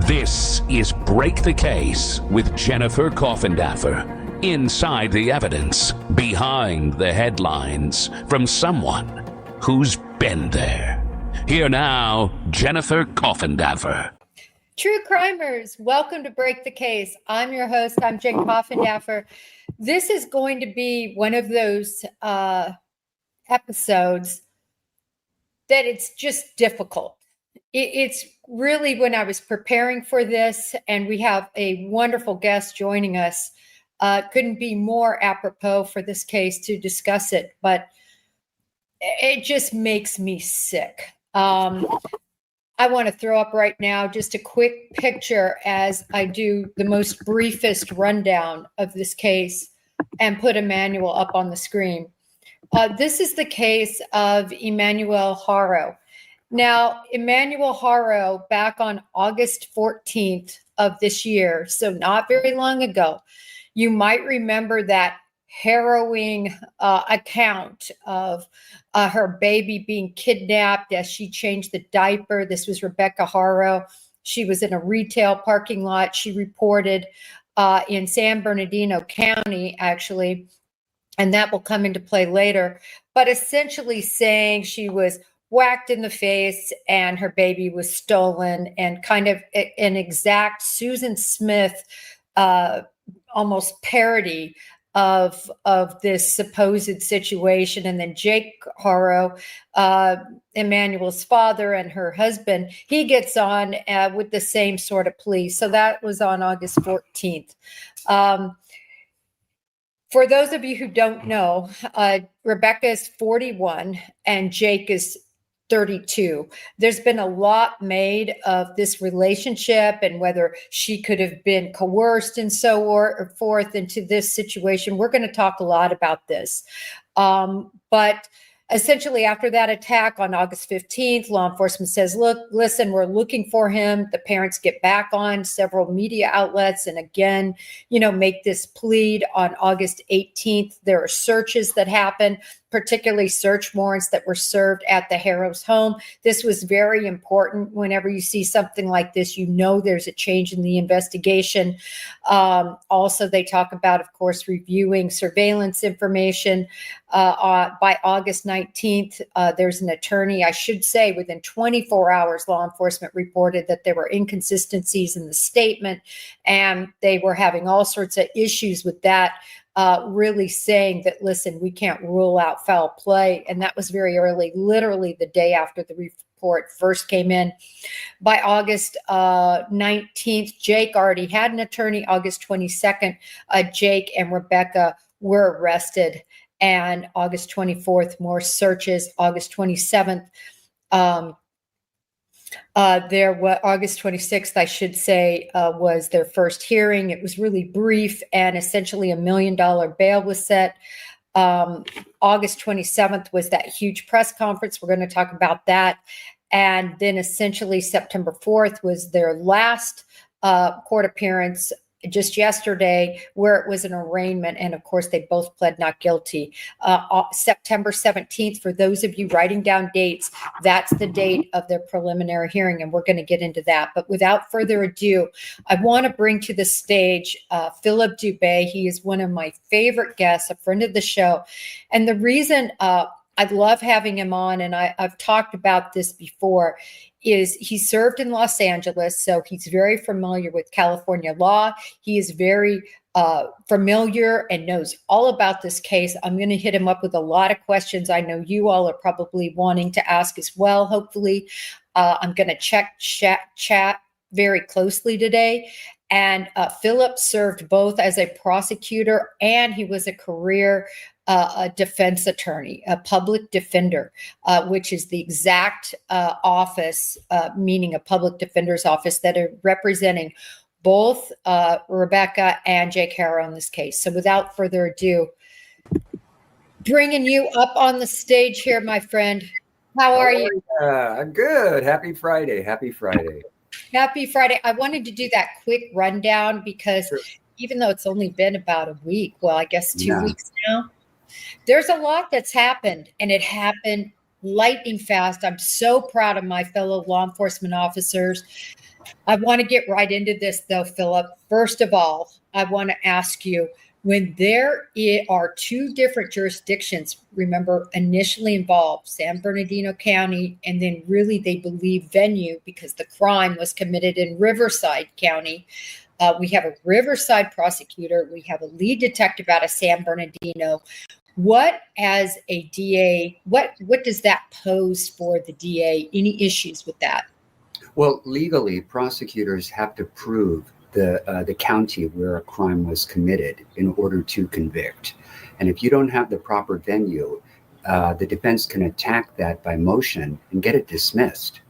This is Break the Case with Jennifer Coffindaffer. Inside the evidence, behind the headlines, from someone who's been there. Here now, Jennifer Coffindaffer. True crimers, welcome to Break the Case. I'm your host. I'm Jen Coffindaffer. This is going to be one of those episodes that it's just difficult. It's really, when I was preparing for this, and we have a wonderful guest joining us, couldn't be more apropos for this case to discuss it, but it just makes me sick. I want to throw up right now just a quick picture as I do the most briefest rundown of this case and put Emmanuel up on the screen. This is the case of Emmanuel Haro. Now, Emmanuel Haro, back on August 14th of this year, so not very long ago, you might remember that harrowing account of her baby being kidnapped as she changed the diaper. This was Rebecca Haro. She was in a retail parking lot. She reported in San Bernardino County, actually, and that will come into play later, but essentially saying she was whacked in the face and her baby was stolen, and kind of an exact Susan Smith almost parody of this supposed situation. And then Jake Haro, Emmanuel's father, and her husband, he gets on with the same sort of plea. So that was on August 14th. For those of you who don't know, Rebecca is 41 and Jake is 32. There's been a lot made of this relationship and whether she could have been coerced and so forth into this situation. We're going to talk a lot about this. But essentially, after that attack on August 15th, law enforcement says, listen, we're looking for him. The parents get back on several media outlets and again, make this plea. On August 18th, there are searches that happen, particularly search warrants that were served at the Haro's home. This was very important. Whenever you see something like this, there's a change in the investigation. Also, they talk about, of course, reviewing surveillance information. By August 19th, there's an attorney, I should say, within 24 hours, law enforcement reported that there were inconsistencies in the statement, and they were having all sorts of issues with that. Really saying that, listen, we can't rule out foul play. And that was very early, literally the day after the report first came in. By August 19th, Jake already had an attorney. August 22nd, Jake and Rebecca were arrested. And August 24th, more searches. August 27th, August 26th, I should say, was their first hearing. It was really brief, and essentially $1 million bail was set. August 27th was that huge press conference. We're going to talk about that. And then essentially September 4th was their last court appearance, just yesterday, where it was an arraignment. And of course, they both pled not guilty. September 17th, for those of you writing down dates, that's the date of their preliminary hearing. And we're going to get into that. But without further ado, I want to bring to the stage Philip Dubé. He is one of my favorite guests, a friend of the show. And the reason I love having him on, and I've talked about this before, is he served in Los Angeles, so he's very familiar with California law. He is very familiar and knows all about this case. I'm going to hit him up with a lot of questions I know you all are probably wanting to ask as well, hopefully. I'm going to check chat very closely today. And Philip served both as a prosecutor and he was a career a defense attorney, a public defender, which is the exact office, meaning a public defender's office, that are representing both Rebecca and Jake Haro in this case. So without further ado, bringing you up on the stage here, my friend. How are you? Good. Happy Friday. Happy Friday. Happy Friday. I wanted to do that quick rundown because even though it's only been about a week, well, I guess 2 weeks now, there's a lot that's happened, and it happened lightning fast. I'm so proud of my fellow law enforcement officers. I want to get right into this, though, Philip. First of all, I want to ask you, when there are two different jurisdictions, remember, initially involved, San Bernardino County, and then really they believe venue because the crime was committed in Riverside County. We have a Riverside prosecutor. We have a lead detective out of San Bernardino. What, as a DA, what does that pose for the DA? Any issues with that? Well, legally, prosecutors have to prove the county where a crime was committed in order to convict. And if you don't have the proper venue, the defense can attack that by motion and get it dismissed.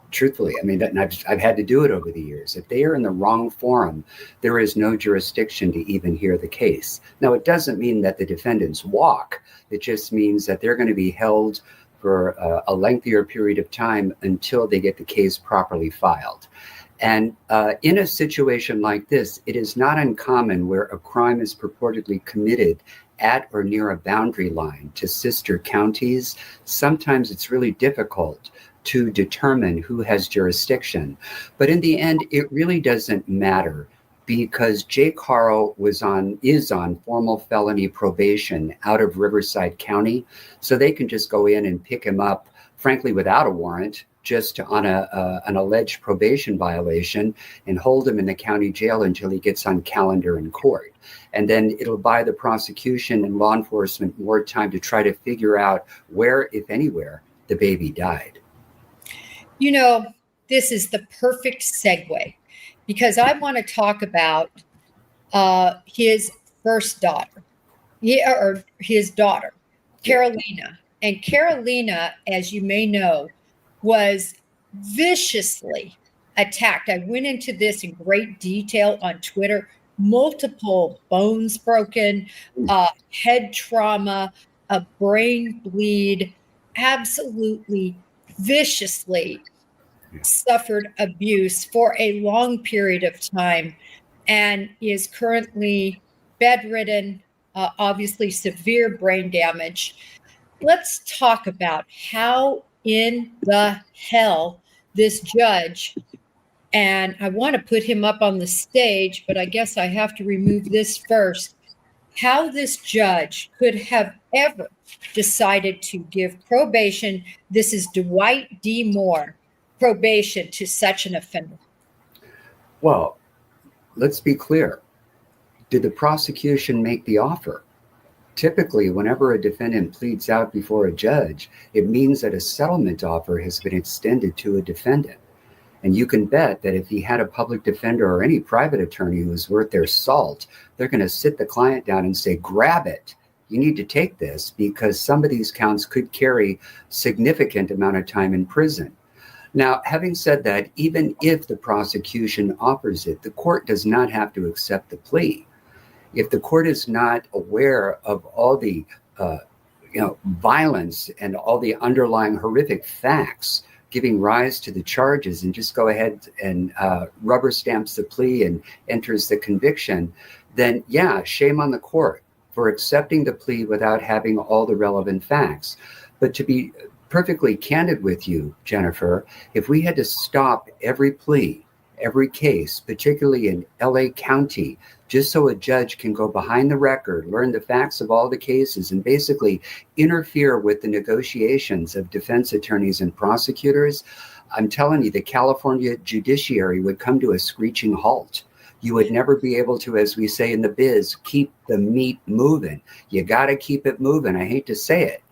Truthfully, I mean, and I've had to do it over the years. If they are in the wrong forum, there is no jurisdiction to even hear the case. Now, it doesn't mean that the defendants walk. It just means that they're going to be held for a lengthier period of time until they get the case properly filed. And in a situation like this, it is not uncommon where a crime is purportedly committed at or near a boundary line to sister counties. Sometimes it's really difficult to determine who has jurisdiction. But in the end, it really doesn't matter because Jake Haro is on formal felony probation out of Riverside County. So they can just go in and pick him up, frankly, without a warrant, just on an alleged probation violation and hold him in the county jail until he gets on calendar in court. And then it'll buy the prosecution and law enforcement more time to try to figure out where, if anywhere, the baby died. You know, this is the perfect segue because I want to talk about his first daughter, or his daughter, Carolina. And Carolina, as you may know, was viciously attacked. I went into this in great detail on Twitter. Multiple bones broken, head trauma, a brain bleed, absolutely viciously suffered abuse for a long period of time and is currently bedridden, obviously severe brain damage. Let's talk about how in the hell this judge, and I want to put him up on the stage, but I guess I have to remove this first, how this judge could have ever decided to give probation. This is Dwight D. Moore, probation to such an offender. Well, let's be clear. Did the prosecution make the offer? Typically, whenever a defendant pleads out before a judge, it means that a settlement offer has been extended to a defendant. And you can bet that if he had a public defender or any private attorney who was worth their salt, they're going to sit the client down and say, grab it. You need to take this because some of these counts could carry significant amount of time in prison. Now, having said that, even if the prosecution offers it, the court does not have to accept the plea. If the court is not aware of all the violence and all the underlying horrific facts giving rise to the charges and just go ahead and rubber stamps the plea and enters the conviction, then yeah, shame on the court for accepting the plea without having all the relevant facts. But to be perfectly candid with you, Jennifer, if we had to stop every plea, every case, particularly in LA County, just so a judge can go behind the record, learn the facts of all the cases, and basically interfere with the negotiations of defense attorneys and prosecutors, I'm telling you, the California judiciary would come to a screeching halt. You would never be able to, as we say in the biz, keep the meat moving. You got to keep it moving. I hate to say it,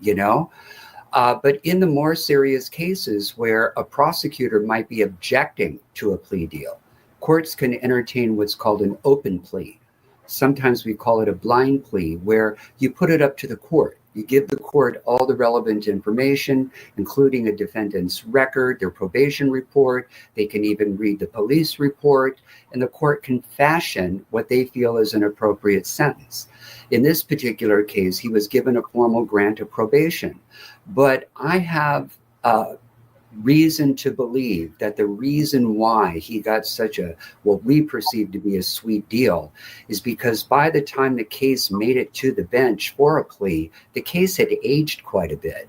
But in the more serious cases where a prosecutor might be objecting to a plea deal, courts can entertain what's called an open plea. Sometimes we call it a blind plea, where you put it up to the court. You give the court all the relevant information, including a defendant's record, their probation report. They can even read the police report, and the court can fashion what they feel is an appropriate sentence. In this particular case, he was given a formal grant of probation. But I have reason to believe that the reason why he got such what we perceive to be a sweet deal is because by the time the case made it to the bench for a plea, the case had aged quite a bit.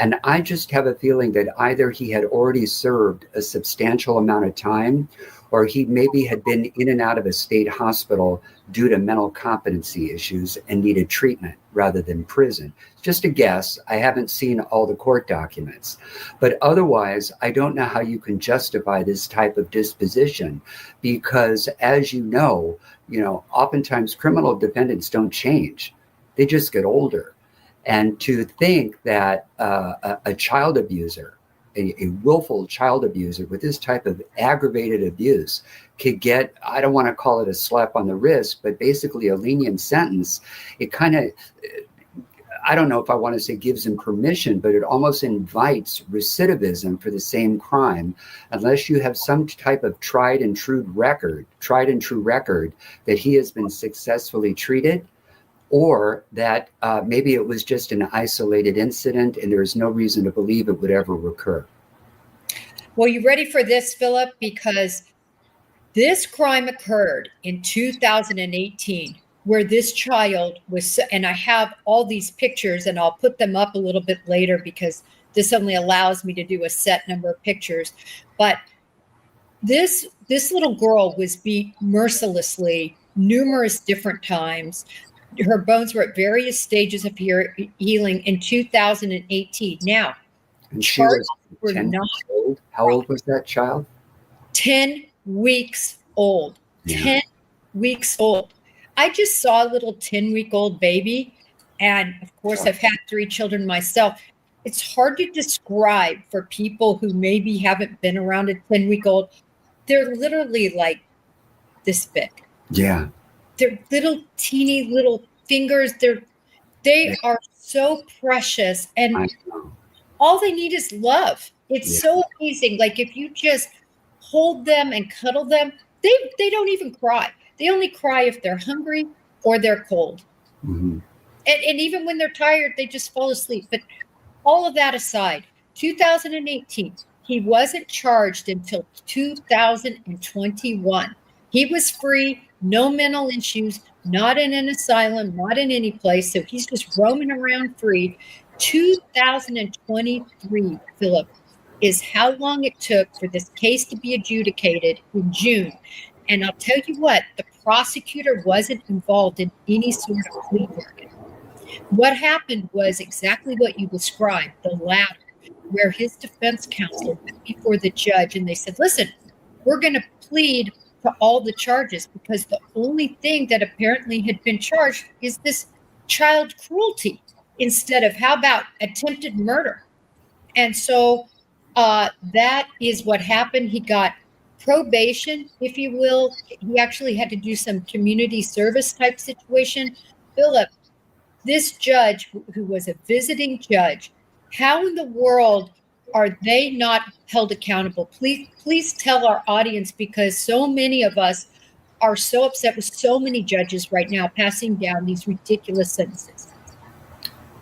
And I just have a feeling that either he had already served a substantial amount of time, or he maybe had been in and out of a state hospital due to mental competency issues and needed treatment rather than prison. Just a guess. I haven't seen all the court documents. But otherwise, I don't know how you can justify this type of disposition because, as you know, oftentimes criminal defendants don't change. They just get older. And to think that a child abuser, a willful child abuser with this type of aggravated abuse could get, I don't want to call it a slap on the wrist, but basically a lenient sentence, it kind of, I don't know if I want to say gives him permission, but it almost invites recidivism for the same crime, unless you have some type of tried and true record that he has been successfully treated, or that maybe it was just an isolated incident and there's no reason to believe it would ever recur. Well, you ready for this, Philip? Because this crime occurred in 2018, where this child was, and I have all these pictures and I'll put them up a little bit later because this only allows me to do a set number of pictures. But this little girl was beat mercilessly numerous different times. Her bones were at various stages of healing in 2018. Now, and she was 10 years old. How old was that child? 10 weeks old. Yeah. 10 weeks old. I just saw a little 10-week-old baby. And of course, I've had 3 children myself. It's hard to describe for people who maybe haven't been around a 10-week-old. They're literally like this big. Yeah. They're little teeny little fingers. They are so precious, and all they need is love. It's so amazing. Like if you just hold them and cuddle them, they don't even cry. They only cry if they're hungry or they're cold. Mm-hmm. And even when they're tired, they just fall asleep. But all of that aside, 2018, he wasn't charged until 2021. He was free. No mental issues, not in an asylum, not in any place. So he's just roaming around free. 2023, Philip, is how long it took for this case to be adjudicated in June. And I'll tell you what, the prosecutor wasn't involved in any sort of plea bargain. What happened was exactly what you described, the latter, where his defense counsel went before the judge and they said, listen, we're going to plead to all the charges because the only thing that apparently had been charged is this child cruelty instead of how about attempted murder. And so that is what happened. He got probation, if you will. He actually had to do some community service type situation. Philip, this judge who was a visiting judge, how in the world are they not held accountable? Please tell our audience, because so many of us are so upset with so many judges right now passing down these ridiculous sentences.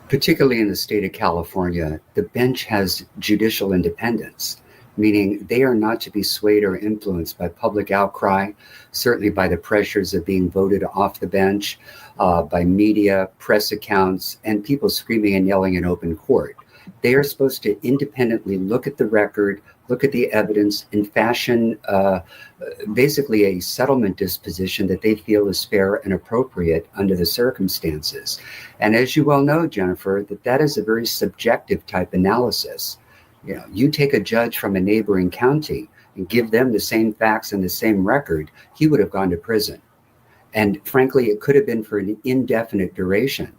Particularly in the state of California, the bench has judicial independence, meaning they are not to be swayed or influenced by public outcry, certainly by the pressures of being voted off the bench, by media, press accounts, and people screaming and yelling in open court. They are supposed to independently look at the record, look at the evidence, and fashion basically a settlement disposition that they feel is fair and appropriate under the circumstances. And as you well know, Jennifer, that is a very subjective type analysis. You take a judge from a neighboring county and give them the same facts and the same record, he would have gone to prison. And frankly, it could have been for an indefinite duration.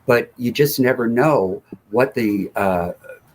But you just never know what the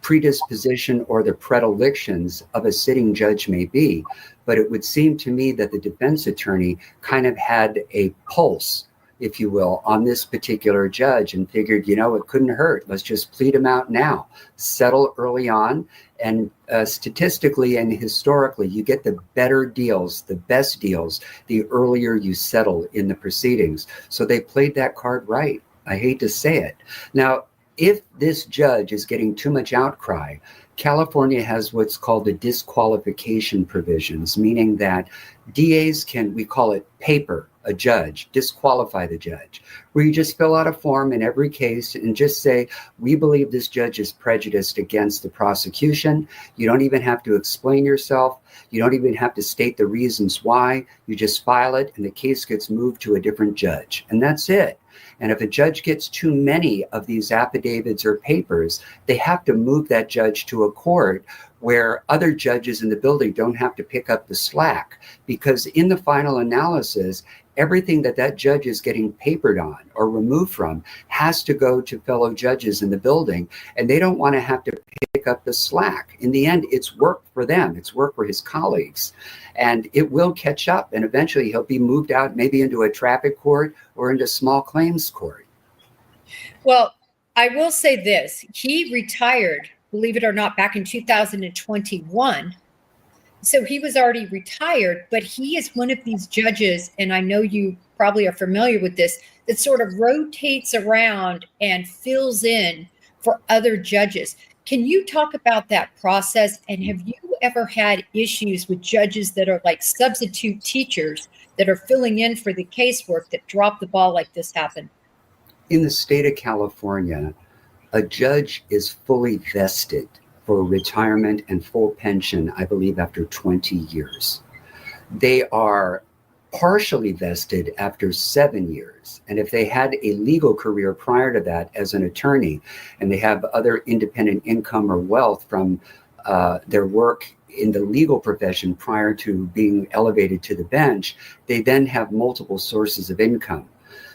predisposition or the predilections of a sitting judge may be. But it would seem to me that the defense attorney kind of had a pulse, if you will, on this particular judge and figured, it couldn't hurt. Let's just plead him out now, settle early on. And statistically and historically, you get the better deals, the best deals, the earlier you settle in the proceedings. So they played that card right. I hate to say it. Now, if this judge is getting too much outcry, California has what's called the disqualification provisions, meaning that DAs can, we call it paper a judge, disqualify the judge, where you just fill out a form in every case and just say, we believe this judge is prejudiced against the prosecution. You don't even have to explain yourself. You don't even have to state the reasons why. You just file it and the case gets moved to a different judge. And that's it. And if a judge gets too many of these affidavits or papers, they have to move that judge to a court where other judges in the building don't have to pick up the slack. Because in the final analysis, everything that judge is getting papered on or removed from has to go to fellow judges in the building, and they don't want to have to pick up the slack. In the end, it's work for them. It's work for his colleagues, and it will catch up, and eventually he'll be moved out maybe into a traffic court or into small claims court. Well, I will say this. He retired, believe it or not, back in 2021. So he was already retired, but he is one of these judges, and I know you probably are familiar with this, that sort of rotates around and fills in for other judges. Can you talk about that process? And have you ever had issues with judges that are like substitute teachers that are filling in for the casework that drop the ball like this happened? In the state of California, a judge is fully vested for retirement and full pension, I believe, after 20 years. They are partially vested after 7 years. And if they had a legal career prior to that as an attorney, and they have other independent income or wealth from their work in the legal profession prior to being elevated to the bench, they then have multiple sources of income.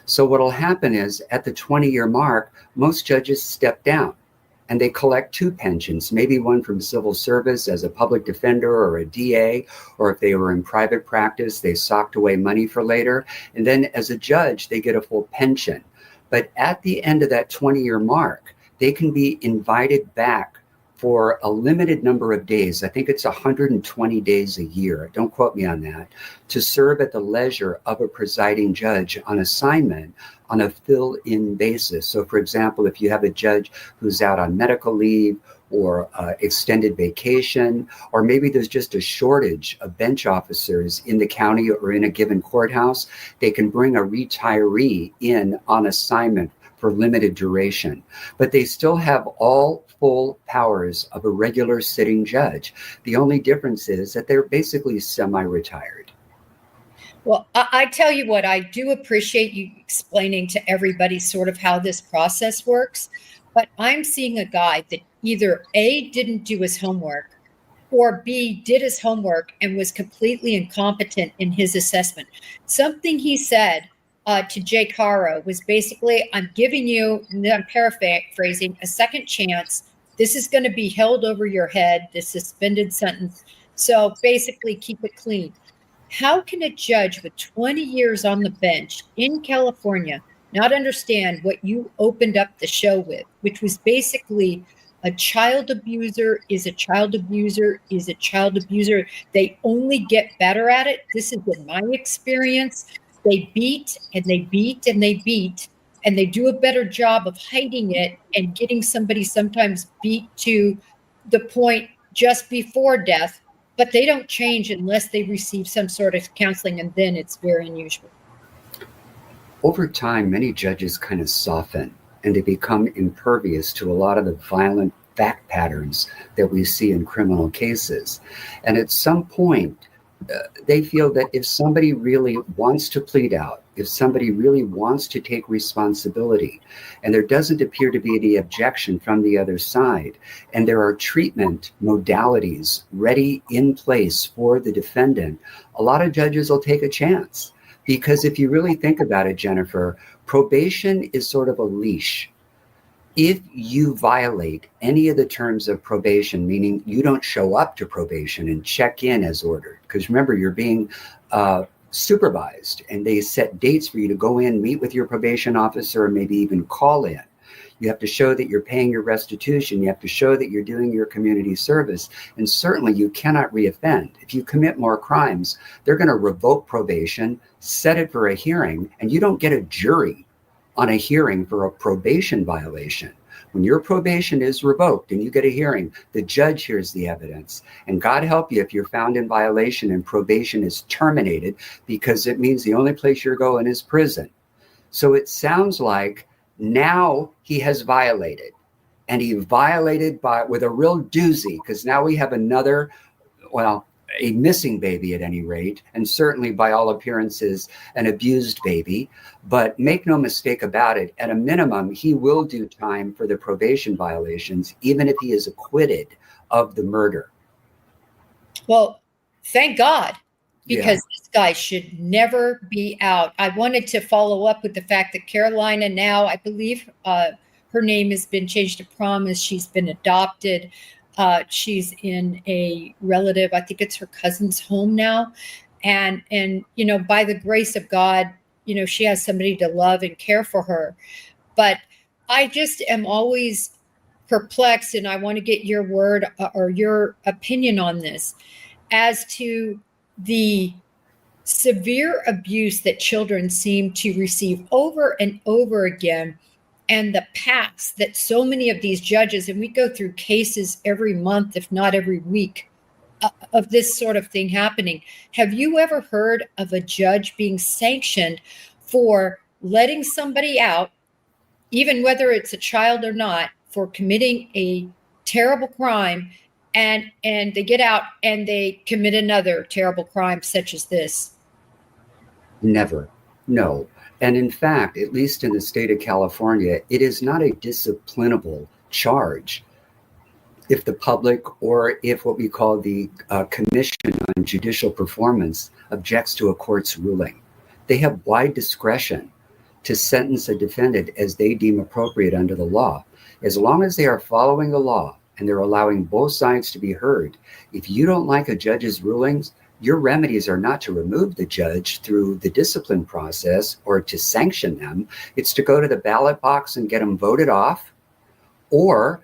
So what'll happen is at the 20-year mark, most judges step down and they collect two pensions, maybe one from civil service as a public defender or a DA, or if they were in private practice, they socked away money for later. And then as a judge, they get a full pension. But at the end of that 20-year mark, they can be invited back for a limited number of days. I think it's 120 days a year. Don't quote me on that, to serve at the leisure of a presiding judge on assignment on a fill-in basis. So for example, if you have a judge who's out on medical leave or extended vacation, or maybe there's just a shortage of bench officers in the county or in a given courthouse, they can bring a retiree in on assignment for limited duration, but they still have all full powers of a regular sitting judge. The only difference is that they're basically semi-retired. Well, I tell you what, I do appreciate you explaining to everybody sort of how this process works, but I'm seeing a guy that either A, didn't do his homework, or B, did his homework and was completely incompetent in his assessment. Something he said to Jake Haro was basically, I'm giving you, and I'm paraphrasing, a second chance. This is going to be held over your head, this suspended sentence. So basically keep it clean. How can a judge with 20 years on the bench in California not understand what you opened up the show with, which was basically a child abuser is a child abuser is a child abuser. They only get better at it. This has been my experience. They beat and they beat and they beat, and they do a better job of hiding it and getting somebody sometimes beat to the point just before death, but they don't change unless they receive some sort of counseling, and then it's very unusual. Over time, many judges kind of soften and they become impervious to a lot of the violent fact patterns that we see in criminal cases. And at some point, they feel that if somebody really wants to plead out, if somebody really wants to take responsibility, and there doesn't appear to be any objection from the other side, and there are treatment modalities ready in place for the defendant, a lot of judges will take a chance. Because if you really think about it, Jennifer, probation is sort of a leash. If you violate any of the terms of probation, meaning you don't show up to probation and check in as ordered, because remember, you're being supervised and they set dates for you to go in, meet with your probation officer, or maybe even call in. You have to show that you're paying your restitution. You have to show that you're doing your community service. And certainly you cannot reoffend. If you commit more crimes, they're going to revoke probation, set it for a hearing, and you don't get a jury on a hearing for a probation violation. When your probation is revoked and you get a hearing, the judge hears the evidence. And God help you if you're found in violation and probation is terminated, because it means the only place you're going is prison. So it sounds like now he has violated, and he violated with a real doozy, because now we have another, well, a missing baby at any rate, and certainly by all appearances, an abused baby. But make no mistake about it, at a minimum, he will do time for the probation violations, even if he is acquitted of the murder. Well, thank God, because this guy should never be out. I wanted to follow up with the fact that Carolina now, I believe her name has been changed to Promise. She's been adopted. She's in a relative, I think it's her cousin's home now. And, you know, by the grace of God, you know, she has somebody to love and care for her. But I just am always perplexed, and I want to get your word or your opinion on this as to the severe abuse that children seem to receive over and over again, and the past that so many of these judges, and we go through cases every month, if not every week, of this sort of thing happening. Have you ever heard of a judge being sanctioned for letting somebody out, even whether it's a child or not, for committing a terrible crime, and they get out and they commit another terrible crime such as this? Never. No. And in fact, at least in the state of California, it is not a disciplinable charge if the public, or if what we call the Commission on Judicial Performance, objects to a court's ruling. They have wide discretion to sentence a defendant as they deem appropriate under the law. As long as they are following the law and they're allowing both sides to be heard, if you don't like a judge's rulings, your remedies are not to remove the judge through the discipline process or to sanction them. It's to go to the ballot box and get them voted off, or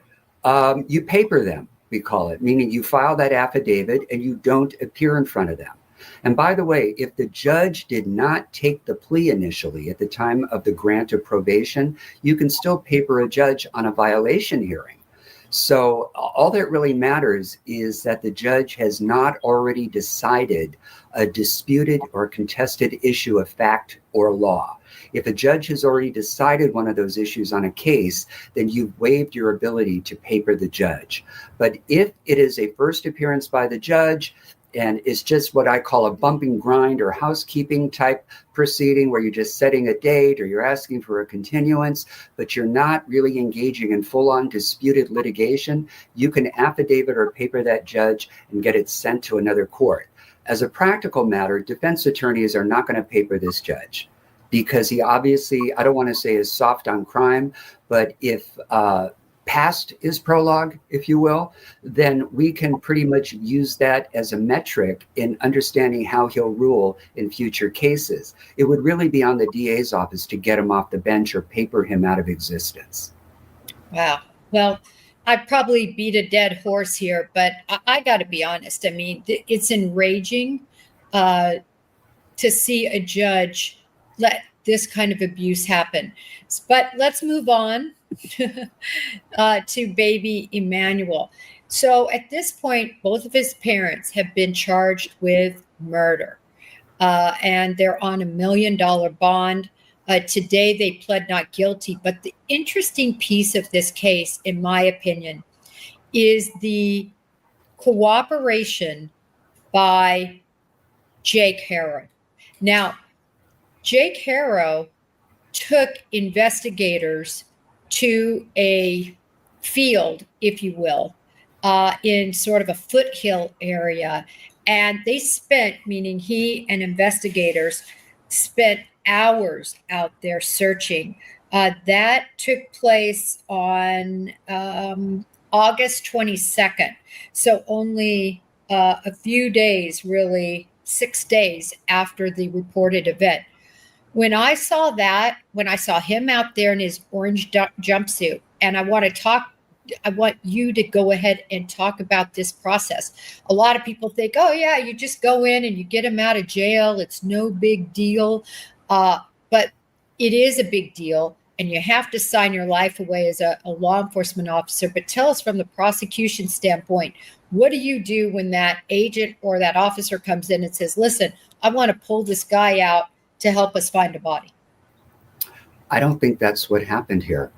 you paper them, we call it, meaning you file that affidavit and you don't appear in front of them. And by the way, if the judge did not take the plea initially at the time of the grant of probation, you can still paper a judge on a violation hearing. So all that really matters is that the judge has not already decided a disputed or contested issue of fact or law. If a judge has already decided one of those issues on a case, then you've waived your ability to paper the judge. But if it is a first appearance by the judge, and it's just what I call a bump and grind or housekeeping type proceeding, where you're just setting a date or you're asking for a continuance, but you're not really engaging in full-on disputed litigation, you can affidavit or paper that judge and get it sent to another court. As a practical matter, defense attorneys are not going to paper this judge, because he obviously, I don't want to say is soft on crime, but if past is prologue, if you will, then we can pretty much use that as a metric in understanding how he'll rule in future cases. It would really be on the DA's office to get him off the bench or paper him out of existence. Wow. Well, I'd probably beat a dead horse here, but I got to be honest. I mean, it's enraging to see a judge let this kind of abuse happen. But let's move on to baby Emmanuel. So at this point, both of his parents have been charged with murder, and they're on $1 million bond. Today, they pled not guilty. But the interesting piece of this case, in my opinion, is the cooperation by Jake Haro. Now, Jake Haro took investigators to a field, if you will, in sort of a foothill area. And they spent, meaning he and investigators spent hours out there searching. That took place on August 22nd. So only a few days, really 6 days after the reported event. When I saw that, when I saw him out there in his orange jumpsuit, and I want you to go ahead and talk about this process. A lot of people think, oh yeah, you just go in and you get him out of jail. It's no big deal. But it is a big deal. and you have to sign your life away as a law enforcement officer. But tell us from the prosecution standpoint, what do you do when that agent or that officer comes in and says, listen, I want to pull this guy out to help us find a body? I don't think that's what happened here.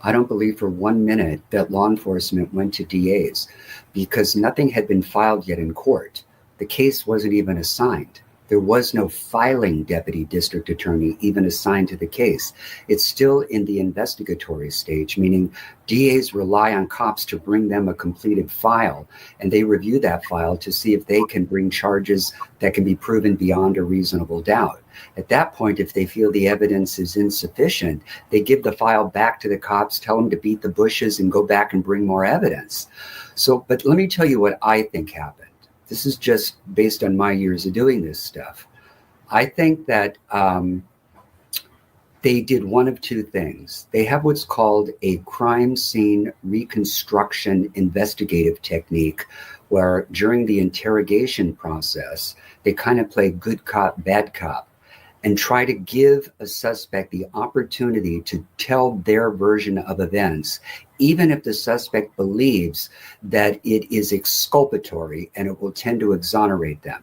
I don't believe for 1 minute that law enforcement went to DAs because nothing had been filed yet in court. The case wasn't even assigned. There was no filing deputy district attorney even assigned to the case. It's still in the investigatory stage, meaning DAs rely on cops to bring them a completed file, and they review that file to see if they can bring charges that can be proven beyond a reasonable doubt. At that point, if they feel the evidence is insufficient, they give the file back to the cops, tell them to beat the bushes and go back and bring more evidence. But let me tell you what I think happened. This is just based on my years of doing this stuff. I think that they did one of two things. They have what's called a crime scene reconstruction investigative technique, where during the interrogation process, they kind of play good cop, bad cop, and try to give a suspect the opportunity to tell their version of events, even if the suspect believes that it is exculpatory and it will tend to exonerate them.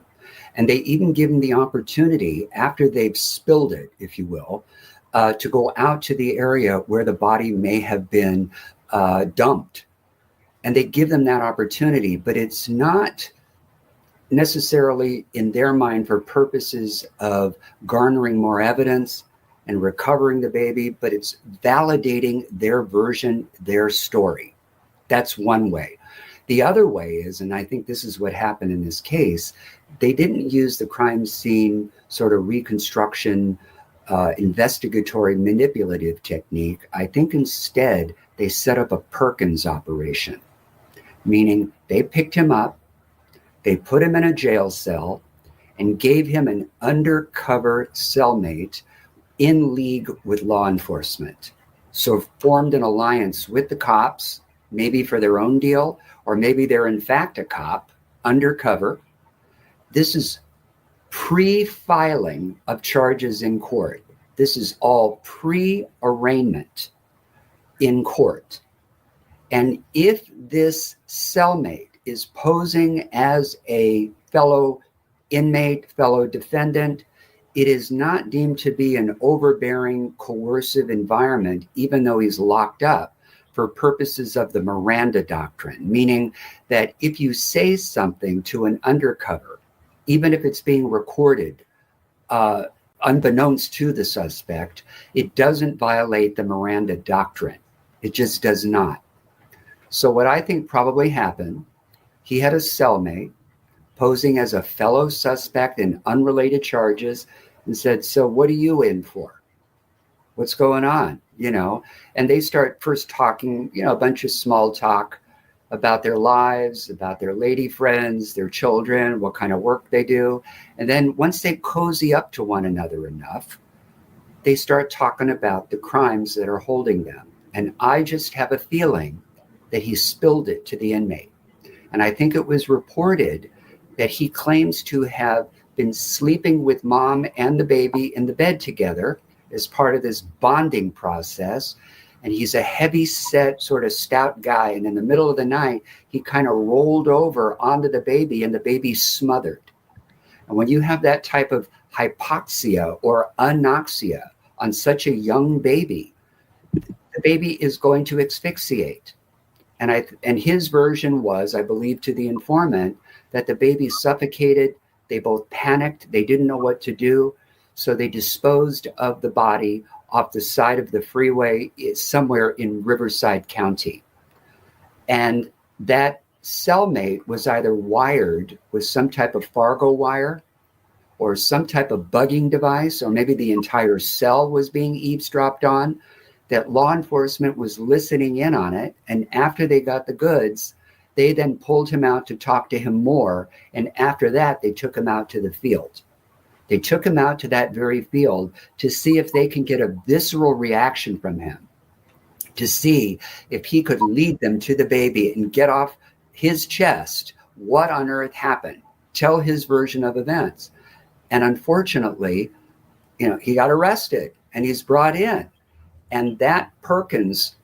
And they even give them the opportunity, after they've spilled it, if you will, to go out to the area where the body may have been dumped. And they give them that opportunity, but it's not necessarily in their mind for purposes of garnering more evidence and recovering the baby, but it's validating their version, their story. That's one way. The other way is, and I think this is what happened in this case, they didn't use the crime scene sort of reconstruction, investigatory manipulative technique. I think instead they set up a Perkins operation, meaning they picked him up, they put him in a jail cell and gave him an undercover cellmate in league with law enforcement. So formed an alliance with the cops, maybe for their own deal, or maybe they're in fact a cop undercover. This is pre-filing of charges in court. This is all pre-arraignment in court. And if this cellmate is posing as a fellow inmate, fellow defendant, it is not deemed to be an overbearing, coercive environment, even though he's locked up, for purposes of the Miranda doctrine, meaning that if you say something to an undercover, even if it's being recorded, unbeknownst to the suspect, it doesn't violate the Miranda doctrine. It just does not. So what I think probably happened, he had a cellmate posing as a fellow suspect in unrelated charges and said, so what are you in for? What's going on? And they start first talking, a bunch of small talk about their lives, about their lady friends, their children, what kind of work they do. And then once they cozy up to one another enough, they start talking about the crimes that are holding them. And I just have a feeling that he spilled it to the inmate. And I think it was reported that he claims to have been sleeping with mom and the baby in the bed together as part of this bonding process. And he's a heavy set, sort of stout guy. And in the middle of the night, he kind of rolled over onto the baby and the baby's smothered. And when you have that type of hypoxia or anoxia on such a young baby, the baby is going to asphyxiate. And his version was, I believe, to the informant, that the baby suffocated. They both panicked. They didn't know what to do. So they disposed of the body off the side of the freeway somewhere in Riverside County. And that cellmate was either wired with some type of Fargo wire or some type of bugging device, or maybe the entire cell was being eavesdropped on, that law enforcement was listening in on it. And after they got the goods, they then pulled him out to talk to him more. And after that, they took him out to the field. They took him out to that very field to see if they can get a visceral reaction from him, to see if he could lead them to the baby and get off his chest what on earth happened, tell his version of events. And unfortunately, he got arrested and he's brought in. And that Perkins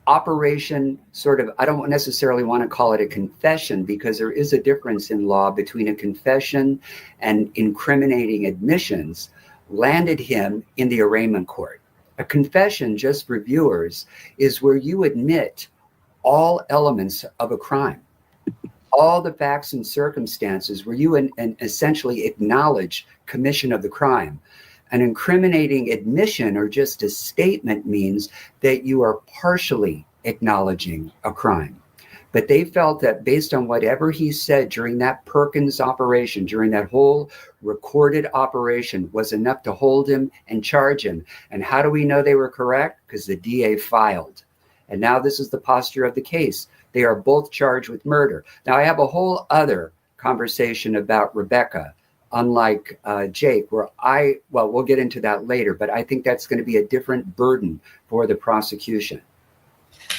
operation sort of, I don't necessarily want to call it a confession, because there is a difference in law between a confession and incriminating admissions, landed him in the arraignment court. A confession, just for viewers, is where you admit all elements of a crime, all the facts and circumstances, where you and essentially acknowledge commission of the crime. An incriminating admission or just a statement means that you are partially acknowledging a crime. But they felt that based on whatever he said during that Perkins operation, during that whole recorded operation, was enough to hold him and charge him. And how do we know they were correct? Because the DA filed. And now this is the posture of the case. They are both charged with murder. Now, I have a whole other conversation about Rebecca, unlike Jake, where we'll get into that later, but I think that's going to be a different burden for the prosecution.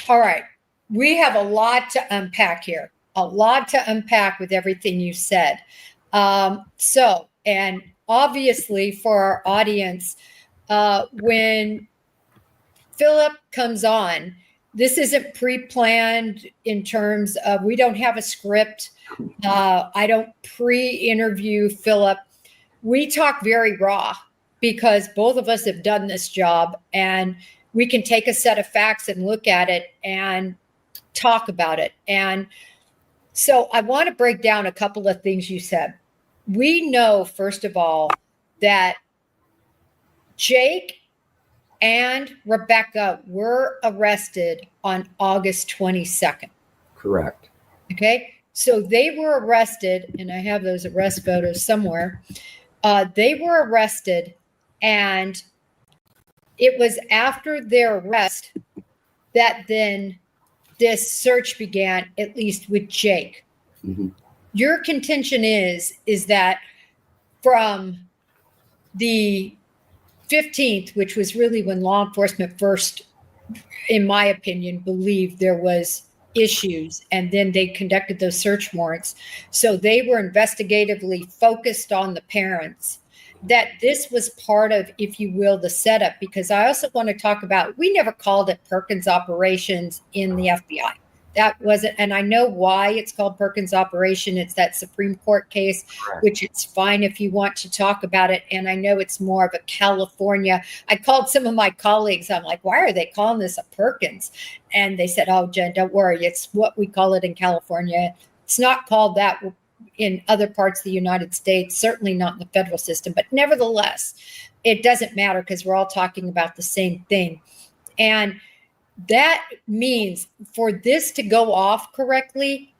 All right. We have a lot to unpack here, a lot to unpack with everything you said. And obviously for our audience, when Philip comes on, this isn't pre-planned in terms of, we don't have a script. I don't pre-interview Philip. We talk very raw because both of us have done this job, and we can take a set of facts and look at it and talk about it. And so I want to break down a couple of things you said. We know, first of all, that Jake and Rebecca were arrested on August 22nd. Correct. Okay. So they were arrested, and I have those arrest photos somewhere. They were arrested, and it was after their arrest that then this search began, at least with Jake. Mm-hmm. Your contention is that from the 15th, which was really when law enforcement first, in my opinion, believed there was issues, and then they conducted those search warrants. So they were investigatively focused on the parents, that this was part of, if you will, the setup. Because I also want to talk about, we never called it Perkins operations in the FBI. That wasn't, and I know why it's called Perkins operation. It's that Supreme Court case, right, which it's fine if you want to talk about it. And I know it's more of a California. I called some of my colleagues. I'm like, why are they calling this a Perkins? And they said, oh, Jen, don't worry. It's what we call it in California. It's not called that in other parts of the United States, certainly not in the federal system. But nevertheless, it doesn't matter because we're all talking about the same thing. And that means for this to go off correctly,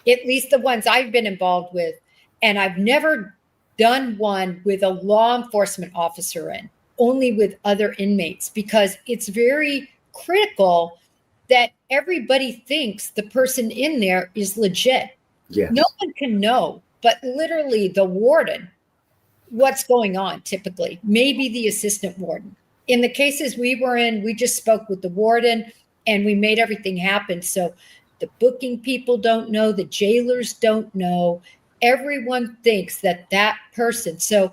at least the ones I've been involved with, and I've never done one with a law enforcement officer in, only with other inmates, because it's very critical that everybody thinks the person in there is legit. Yes. No one can know, but literally the warden, what's going on typically, maybe the assistant warden. In the cases we were in, we just spoke with the warden and we made everything happen. So the booking people don't know, the jailers don't know. Everyone thinks that person. So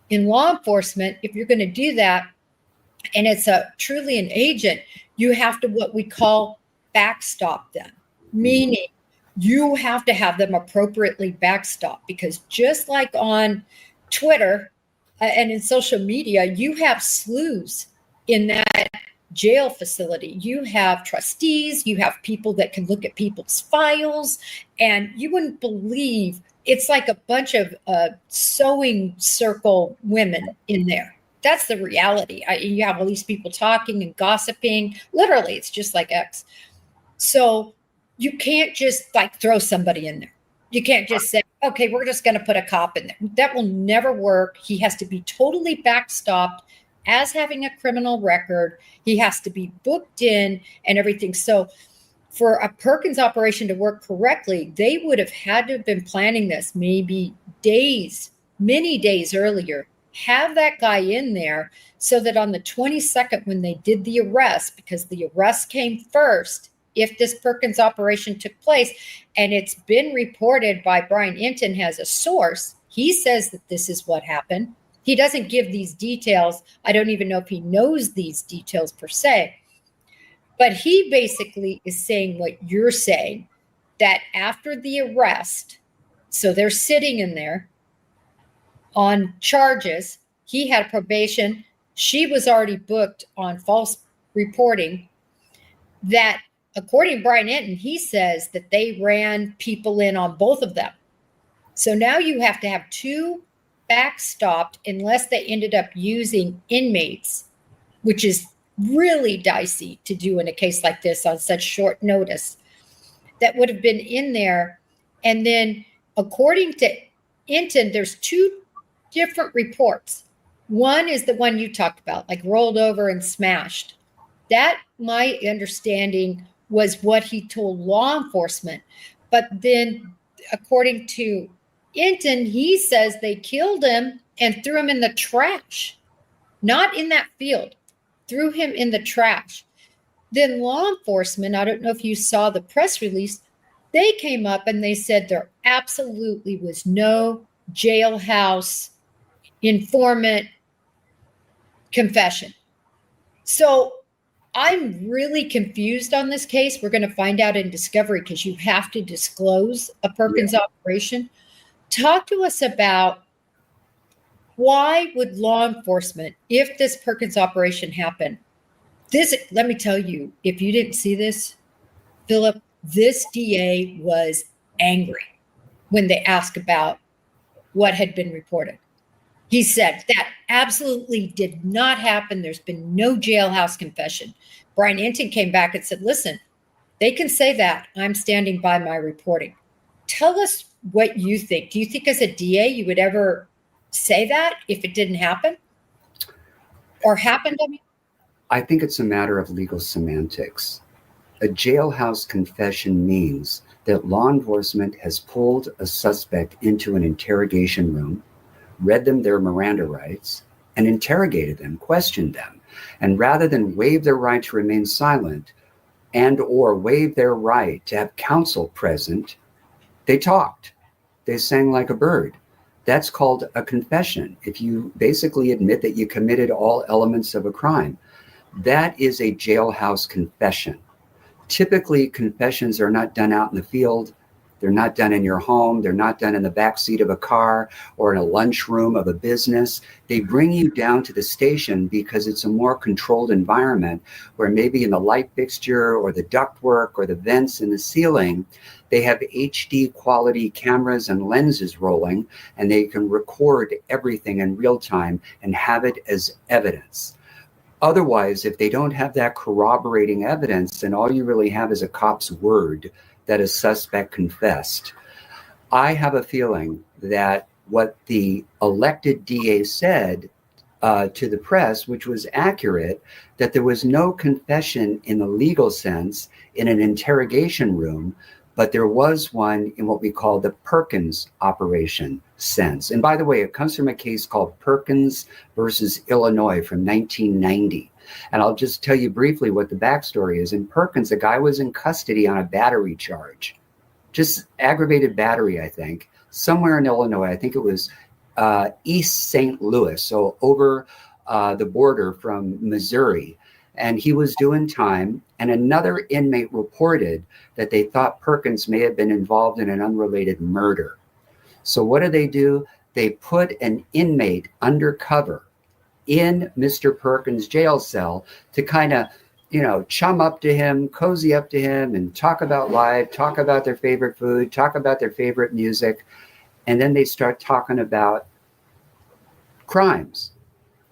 in law enforcement, if you're going to do that, and it's truly an agent, you have to what we call backstop them, meaning you have to have them appropriately backstop, because just like on Twitter and in social media, you have sleuths in that jail facility. You have trustees, you have people that can look at people's files, and you wouldn't believe, it's like a bunch of sewing circle women in there. That's the reality. You have all these people talking and gossiping. Literally, it's just like X. So you can't just like throw somebody in there. You can't just say, okay, we're just going to put a cop in there. That will never work. He has to be totally backstopped as having a criminal record. He has to be booked in and everything. So for a Perkins operation to work correctly, they would have had to have been planning this maybe days, many days earlier, have that guy in there so that on the 22nd, when they did the arrest, because the arrest came first, if this Perkins operation took place, and it's been reported by Brian Inton has a source, he says that this is what happened. He doesn't give these details. I don't even know if he knows these details per se. But he basically is saying what you're saying, that after the arrest, so they're sitting in there on charges. He had probation. She was already booked on false reporting. That, according to Brian Enton, he says that they ran people in on both of them. So now you have to have two backstopped unless they ended up using inmates, which is really dicey to do in a case like this on such short notice, that would have been in there. And then according to Enton, there's two different reports. One is the one you talked about, like rolled over and smashed. That, my understanding, was what he told law enforcement. But then according to Enton, he says they killed him and threw him in the trash, not in that field, threw him in the trash. Then law enforcement, I don't know if you saw the press release, they came up and they said there absolutely was no jailhouse informant confession. So I'm really confused on this case. We're going to find out in discovery because you have to disclose a Perkins operation. Talk to us about why would law enforcement, if this Perkins operation happened, let me tell you, if you didn't see this, Philip, this DA was angry when they asked about what had been reported. He said that absolutely did not happen. There's been no jailhouse confession. Brian Enton came back and said, listen, they can say that. I'm standing by my reporting. Tell us what you think. Do you think as a DA you would ever say that if it didn't happen or happened? I mean, I think it's a matter of legal semantics. A jailhouse confession means that law enforcement has pulled a suspect into an interrogation room, read them their Miranda rights, and interrogated them, questioned them. And rather than waive their right to remain silent and or waive their right to have counsel present, they talked. They sang like a bird. That's called a confession. If you basically admit that you committed all elements of a crime, that is a jailhouse confession. Typically, confessions are not done out in the field. They're not done in your home. They're not done in the back seat of a car or in a lunchroom of a business. They bring you down to the station because it's a more controlled environment where maybe in the light fixture or the ductwork or the vents in the ceiling, they have HD quality cameras and lenses rolling, and they can record everything in real time and have it as evidence. Otherwise, if they don't have that corroborating evidence, then all you really have is a cop's word that a suspect confessed. I have a feeling that what the elected DA said to the press, which was accurate, that there was no confession in the legal sense in an interrogation room, but there was one in what we call the Perkins operation sense. And by the way, it comes from a case called Perkins versus Illinois from 1990. And I'll just tell you briefly what the backstory is. In Perkins, a guy was in custody on a battery charge, just aggravated battery, I think, somewhere in Illinois. I think it was East St. Louis, so over the border from Missouri. And he was doing time, and another inmate reported that they thought Perkins may have been involved in an unrelated murder. So what do? They put an inmate undercover in Mr. Perkins' jail cell to kind of, chum up to him, cozy up to him, and talk about life, talk about their favorite food, talk about their favorite music. And then they start talking about crimes,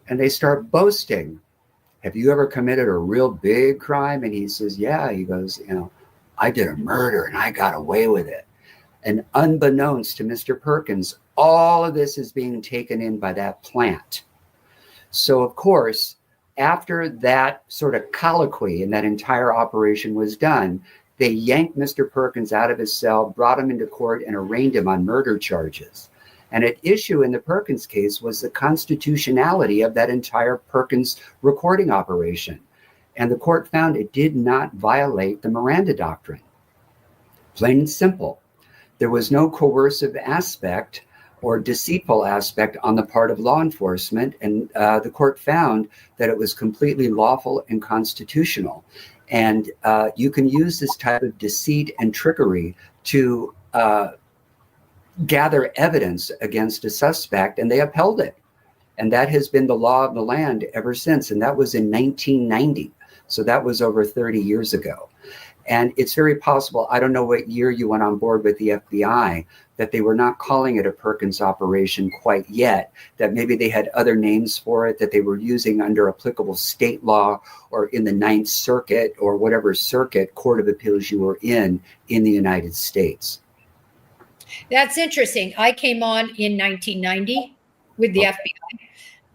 and they start boasting. Have you ever committed a real big crime? And he says, yeah. He goes, I did a murder and I got away with it. And unbeknownst to Mr. Perkins, all of this is being taken in by that plant. So, of course, after that sort of colloquy and that entire operation was done, they yanked Mr. Perkins out of his cell, brought him into court, and arraigned him on murder charges. And at issue in the Perkins case was the constitutionality of that entire Perkins recording operation. And the court found it did not violate the Miranda doctrine. Plain and simple. There was no coercive aspect or deceitful aspect on the part of law enforcement. And the court found that it was completely lawful and constitutional. And you can use this type of deceit and trickery to gather evidence against a suspect, and they upheld it. And that has been the law of the land ever since. And that was in 1990. So that was over 30 years ago. And it's very possible, I don't know what year you went on board with the FBI, that they were not calling it a Perkins operation quite yet, that maybe they had other names for it, that they were using under applicable state law or in the Ninth Circuit or whatever circuit court of appeals you were in the United States. That's interesting. I came on in 1990 with the FBI.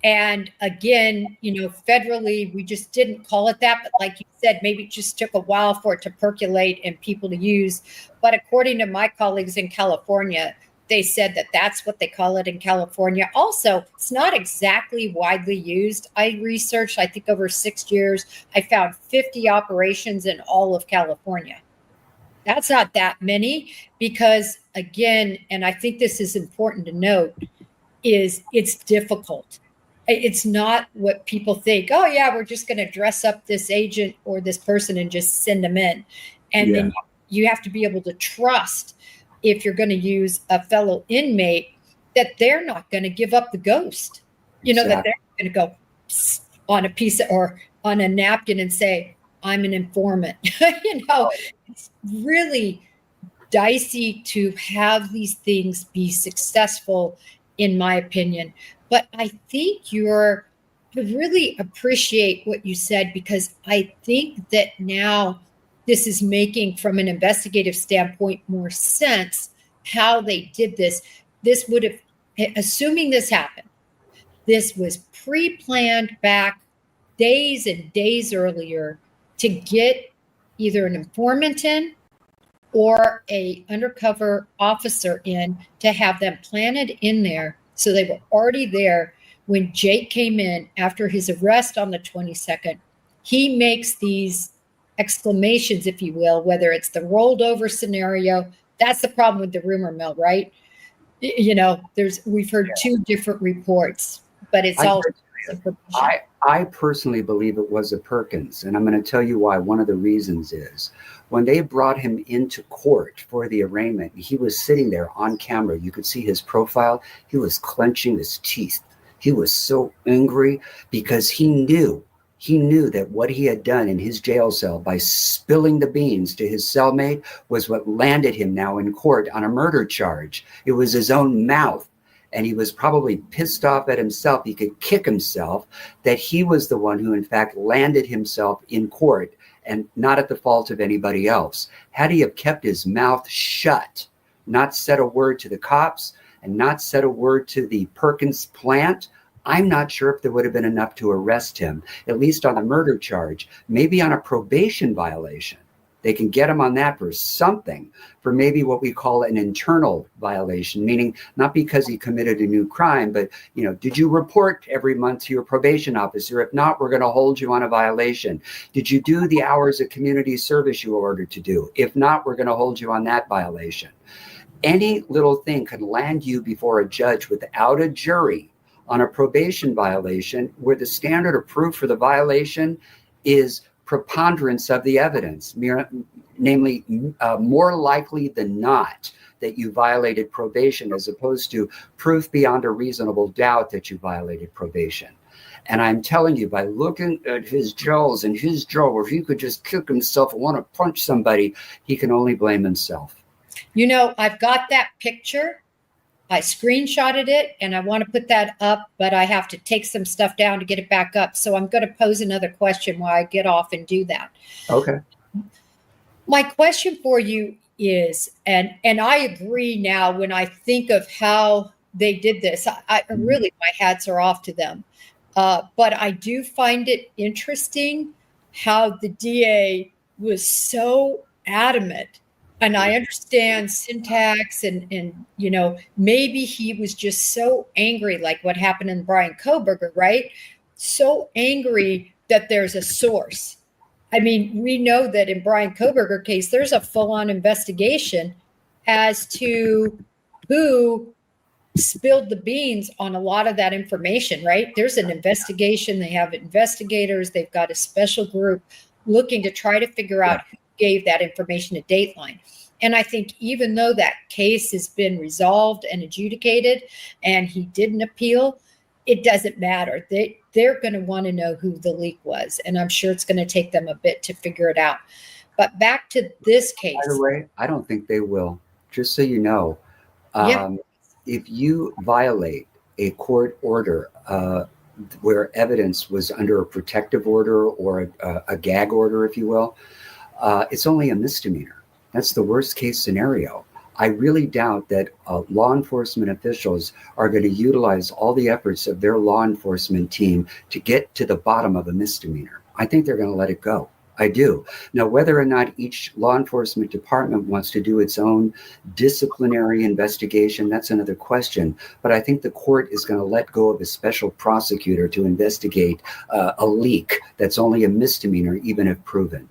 And again, federally, we just didn't call it that. But like you said, maybe it just took a while for it to percolate and people to use. But according to my colleagues in California, they said that that's what they call it in California. Also, it's not exactly widely used. I researched, I think over 6 years, I found 50 operations in all of California. That's not that many because, again, and I think this is important to note, is it's difficult. It's not what people think. Oh, yeah, we're just going to dress up this agent or this person and just send them in. And then you have to be able to trust, if you're going to use a fellow inmate, that they're not going to give up the ghost. That they're going to go on a piece or on a napkin and say, I'm an informant. It's really dicey to have these things be successful, in my opinion. But I think I really appreciate what you said, because I think that now this is making, from an investigative standpoint, more sense how they did this. This would have, assuming this happened, this was pre-planned back days and days earlier to get either an informant in or a undercover officer in, to have them planted in there. So they were already there when Jake came in after his arrest on the 22nd. He makes these exclamations, if you will, whether it's the rolled over scenario. That's the problem with the rumor mill, right? We've heard two different reports, but it's all. I personally believe it was a Perkins, and I'm going to tell you why. One of the reasons is when they brought him into court for the arraignment, he was sitting there on camera. You could see his profile. He was clenching his teeth. He was so angry because he knew that what he had done in his jail cell by spilling the beans to his cellmate was what landed him now in court on a murder charge. It was his own mouth. And he was probably pissed off at himself. He could kick himself that he was the one who, in fact, landed himself in court and not at the fault of anybody else. Had he have kept his mouth shut, not said a word to the cops and not said a word to the Perkins plant, I'm not sure if there would have been enough to arrest him, at least on a murder charge, maybe on a probation violation. They can get him on that for something, for maybe what we call an internal violation, meaning not because he committed a new crime, but, did you report every month to your probation officer? If not, we're going to hold you on a violation. Did you do the hours of community service you were ordered to do? If not, we're going to hold you on that violation. Any little thing can land you before a judge without a jury on a probation violation, where the standard of proof for the violation is preponderance of the evidence, namely more likely than not that you violated probation, as opposed to proof beyond a reasonable doubt that you violated probation. And I'm telling you, by looking at his jaws and his jaw, where he could just kick himself and want to punch somebody, he can only blame himself. I've got that picture. I screenshotted it and I want to put that up, but I have to take some stuff down to get it back up. So I'm going to pose another question while I get off and do that. Okay. My question for you is, and I agree now when I think of how they did this, I really, my hats are off to them. But I do find it interesting how the DA was so adamant. And I understand syntax and maybe he was just so angry, like what happened in Brian Kohberger, right? So angry that there's a source. I mean, we know that in Brian Kohberger case, there's a full-on investigation as to who spilled the beans on a lot of that information, right? There's an investigation. They have investigators. They've got a special group looking to try to figure out who gave that information to Dateline. And I think even though that case has been resolved and adjudicated and he didn't appeal, it doesn't matter. They're going to want to know who the leak was. And I'm sure it's going to take them a bit to figure it out. But back to this case. By the way, I don't think they will. Just so you know, if you violate a court order where evidence was under a protective order or a gag order, if you will, it's only a misdemeanor. That's the worst case scenario. I really doubt that law enforcement officials are going to utilize all the efforts of their law enforcement team to get to the bottom of a misdemeanor. I think they're going to let it go. I do. Now, whether or not each law enforcement department wants to do its own disciplinary investigation, that's another question. But I think the court is going to let go of a special prosecutor to investigate a leak that's only a misdemeanor, even if proven.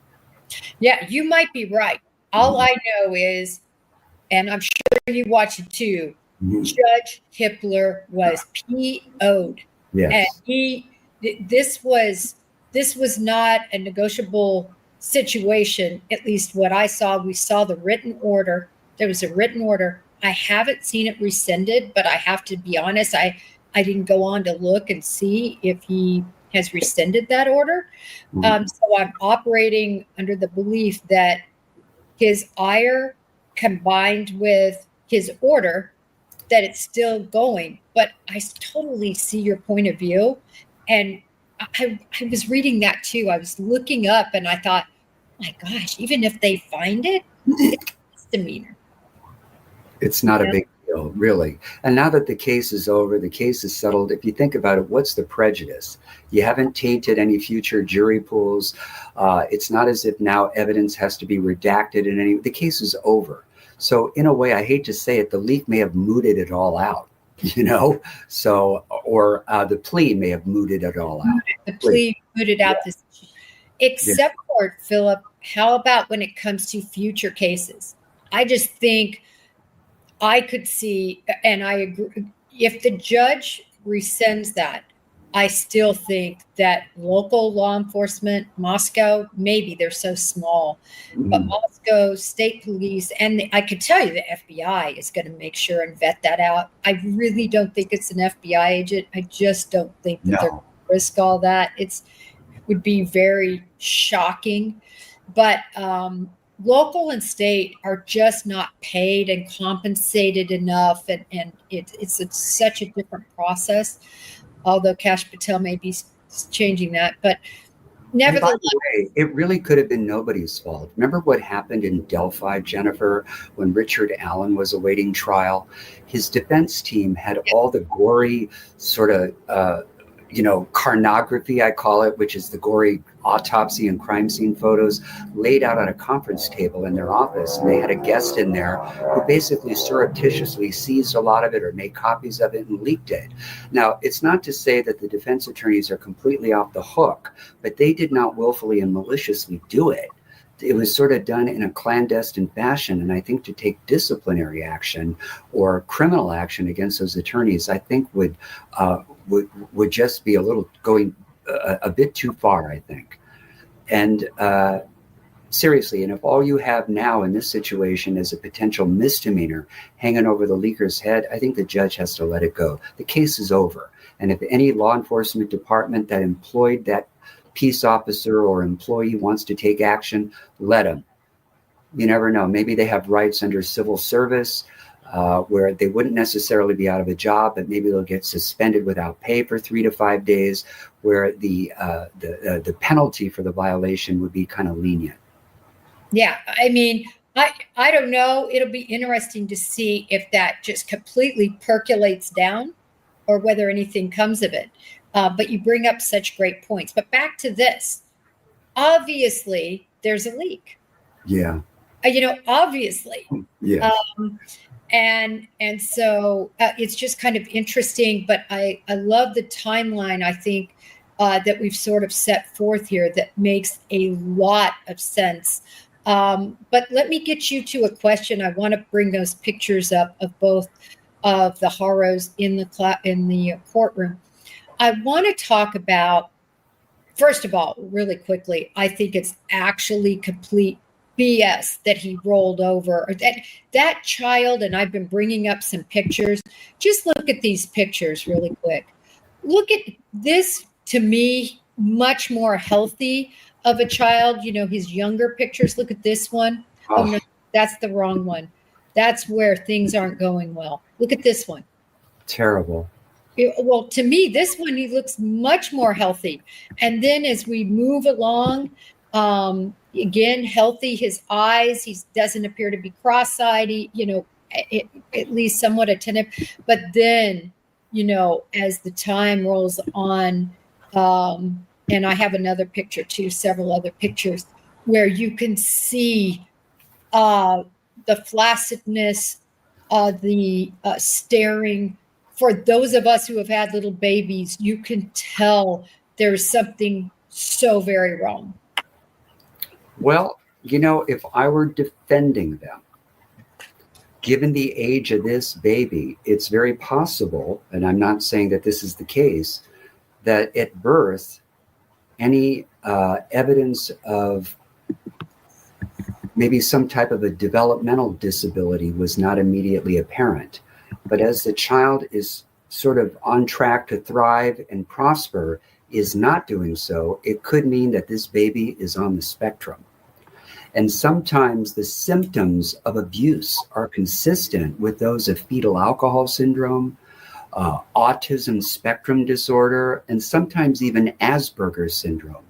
Yeah, you might be right. All I know is, and I'm sure you watch it too, Judge Hippler was PO'd. Yes. And this was not a negotiable situation, at least what I saw. We saw the written order. There was a written order. I haven't seen it rescinded, but I have to be honest, I didn't go on to look and see if he has rescinded that order. So I'm operating under the belief that his ire combined with his order, that it's still going. But I totally see your point of view. And I was reading that too. I was looking up and I thought, my gosh, even if they find it, it's a misdemeanor. It's not a big deal, really. And now that the case is over, the case is settled, if you think about it, what's the prejudice? You haven't tainted any future jury pools. It's not as if now evidence has to be redacted in any, the case is over. So in a way, I hate to say it, the leak may have mooted it all out, you know? So, or the plea may have mooted it all out. The plea mooted out this, except for Philip, how about when it comes to future cases? I just think I could see, and I agree, if the judge rescinds that, I still think that local law enforcement, Moscow, maybe they're so small, but Moscow, state police, and I could tell you the FBI is going to make sure and vet that out. I really don't think it's an FBI agent. I just don't think that they're going to risk all that. It would be very shocking. But local and state are just not paid and compensated enough, and it's such a different process. Although Kash Patel may be changing that, but nevertheless, by the way, it really could have been nobody's fault. Remember what happened in Delphi, Jennifer, when Richard Allen was awaiting trial? His defense team had all the gory sort of, carnography, I call it, which is the gory autopsy and crime scene photos laid out on a conference table in their office. And they had a guest in there who basically surreptitiously seized a lot of it or made copies of it and leaked it. Now, it's not to say that the defense attorneys are completely off the hook, but they did not willfully and maliciously do it. It was sort of done in a clandestine fashion. And I think to take disciplinary action or criminal action against those attorneys, I think would just be a little going a bit too far, I think. And seriously, and if all you have now in this situation is a potential misdemeanor hanging over the leaker's head, I think the judge has to let it go. The case is over. And if any law enforcement department that employed that peace officer or employee wants to take action, let them. You never know. Maybe they have rights under civil service where they wouldn't necessarily be out of a job, but maybe they'll get suspended without pay for 3 to 5 days, where the penalty for the violation would be kind of lenient. Yeah, I mean, I don't know. It'll be interesting to see if that just completely percolates down or whether anything comes of it. But you bring up such great points. But back to this. Obviously, there's a leak. Yeah. Obviously. Yeah. And so it's just kind of interesting. But I love the timeline, I think, that we've sort of set forth here that makes a lot of sense. But let me get you to a question. I want to bring those pictures up of both of the Haros in the courtroom. I want to talk about, first of all, really quickly, I think it's actually complete BS that he rolled over, or that child, and I've been bringing up some pictures. Just look at these pictures really quick. Look at this, to me, much more healthy of a child. You know, his younger pictures. Look at this one. Oh, no, that's the wrong one. That's where things aren't going well. Look at this one. Terrible. Well, to me, this one, he looks much more healthy. And then as we move along, again, healthy, his eyes, he doesn't appear to be cross-eyed, at least somewhat attentive. But then, as the time rolls on, and I have another picture too, several other pictures, where you can see the flaccidness, the staring. For those of us who have had little babies, you can tell there's something so very wrong. Well, if I were defending them, given the age of this baby, it's very possible, and I'm not saying that this is the case, that at birth, any evidence of maybe some type of a developmental disability was not immediately apparent. But as the child is sort of on track to thrive and prosper, is not doing so, it could mean that this baby is on the spectrum. And sometimes the symptoms of abuse are consistent with those of fetal alcohol syndrome, autism spectrum disorder, and sometimes even Asperger's syndrome.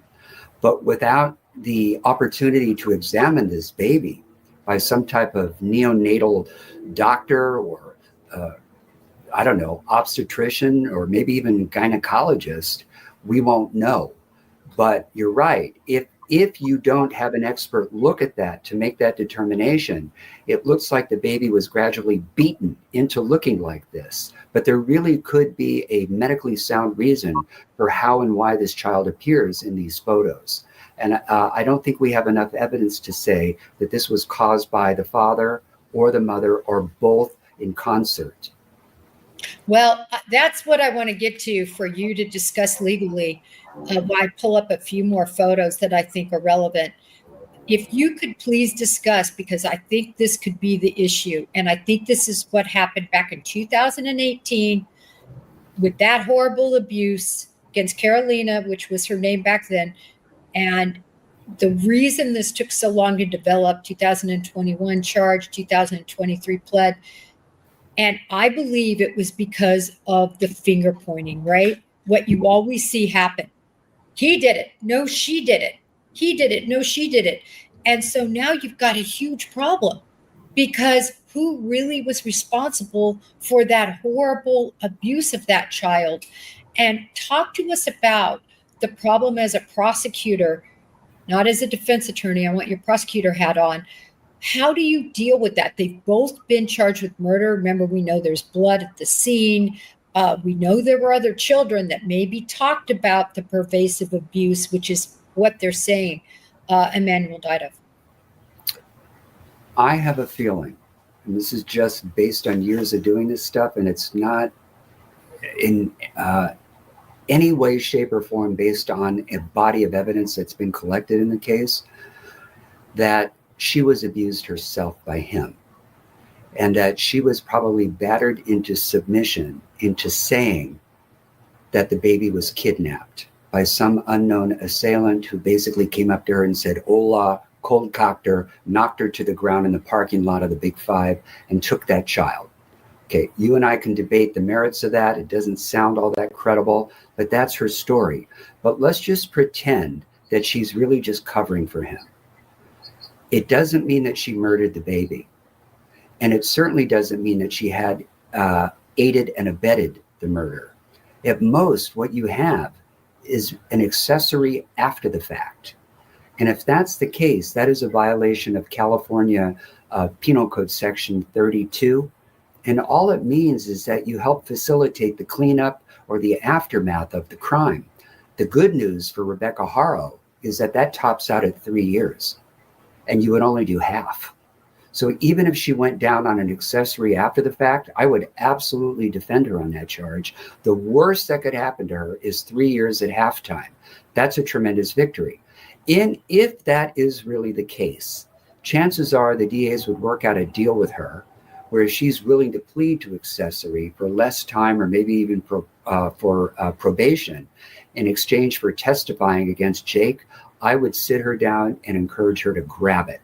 But without the opportunity to examine this baby by some type of neonatal doctor or obstetrician, or maybe even gynecologist, we won't know. But you're right. If you don't have an expert look at that to make that determination, it looks like the baby was gradually beaten into looking like this. But there really could be a medically sound reason for how and why this child appears in these photos. And I don't think we have enough evidence to say that this was caused by the father or the mother or both in concert. Well, that's what I want to get to for you to discuss legally. I pull up a few more photos that I think are relevant. If you could please discuss, because I think this could be the issue, and I think this is what happened back in 2018 with that horrible abuse against Carolina, which was her name back then. And the reason this took so long to develop, 2021 charge, 2023 pled, and I believe it was because of the finger pointing, right? What you always see happen. He did it. No, she did it. He did it. No, she did it. And so now you've got a huge problem, because who really was responsible for that horrible abuse of that child? And talk to us about the problem as a prosecutor, not as a defense attorney. I want your prosecutor hat on. How do you deal with that? They've both been charged with murder. Remember, we know there's blood at the scene. We know there were other children that maybe talked about the pervasive abuse, which is what they're saying Emmanuel died of. I have a feeling, and this is just based on years of doing this stuff, and it's not in any way, shape, or form based on a body of evidence that's been collected in the case, that she was abused herself by him, and that she was probably battered into submission, into saying that the baby was kidnapped by some unknown assailant who basically came up to her and said, "Hola," cold cocked her, knocked her to the ground in the parking lot of the Big Five, and took that child. Okay, you and I can debate the merits of that. It doesn't sound all that credible, but that's her story. But let's just pretend that she's really just covering for him. It doesn't mean that she murdered the baby. And it certainly doesn't mean that she had aided and abetted the murder. At most, what you have is an accessory after the fact. And if that's the case, that is a violation of California Penal Code Section 32. And all it means is that you help facilitate the cleanup or the aftermath of the crime. The good news for Rebecca Haro is that tops out at 3 years, and you would only do half. So even if she went down on an accessory after the fact, I would absolutely defend her on that charge. The worst that could happen to her is 3 years at halftime. That's a tremendous victory. If that is really the case, chances are the DAs would work out a deal with her where she's willing to plead to accessory for less time or maybe even for probation in exchange for testifying against Jake. I would sit her down and encourage her to grab it.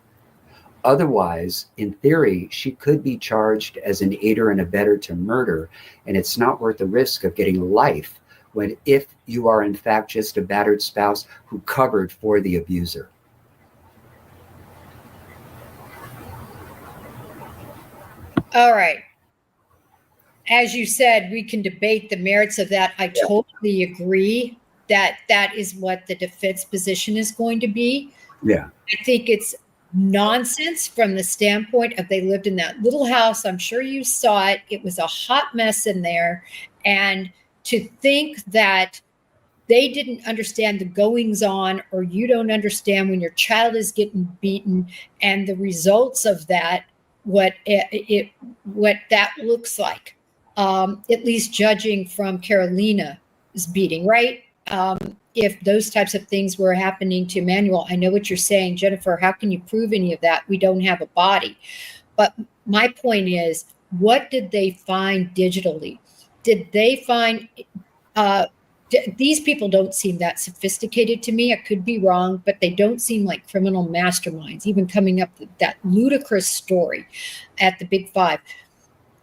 Otherwise, in theory, she could be charged as an aider and abettor to murder, and it's not worth the risk of getting life if you are in fact just a battered spouse who covered for the abuser. All right. As you said, we can debate the merits of that. I totally agree that that is what the defense position is going to be. Yeah. I think it's nonsense from the standpoint of they lived in that little house. I'm sure you saw it. It was a hot mess in there. And to think that they didn't understand the goings on, or you don't understand when your child is getting beaten and the results of that, what that looks like, at least judging from Carolina's beating, right? If those types of things were happening to Emmanuel, I know what you're saying, Jennifer. How can you prove any of that? We don't have a body. But my point is, what did they find digitally? Did they find these people don't seem that sophisticated to me. I could be wrong, but they don't seem like criminal masterminds, even coming up with that ludicrous story at the Big Five.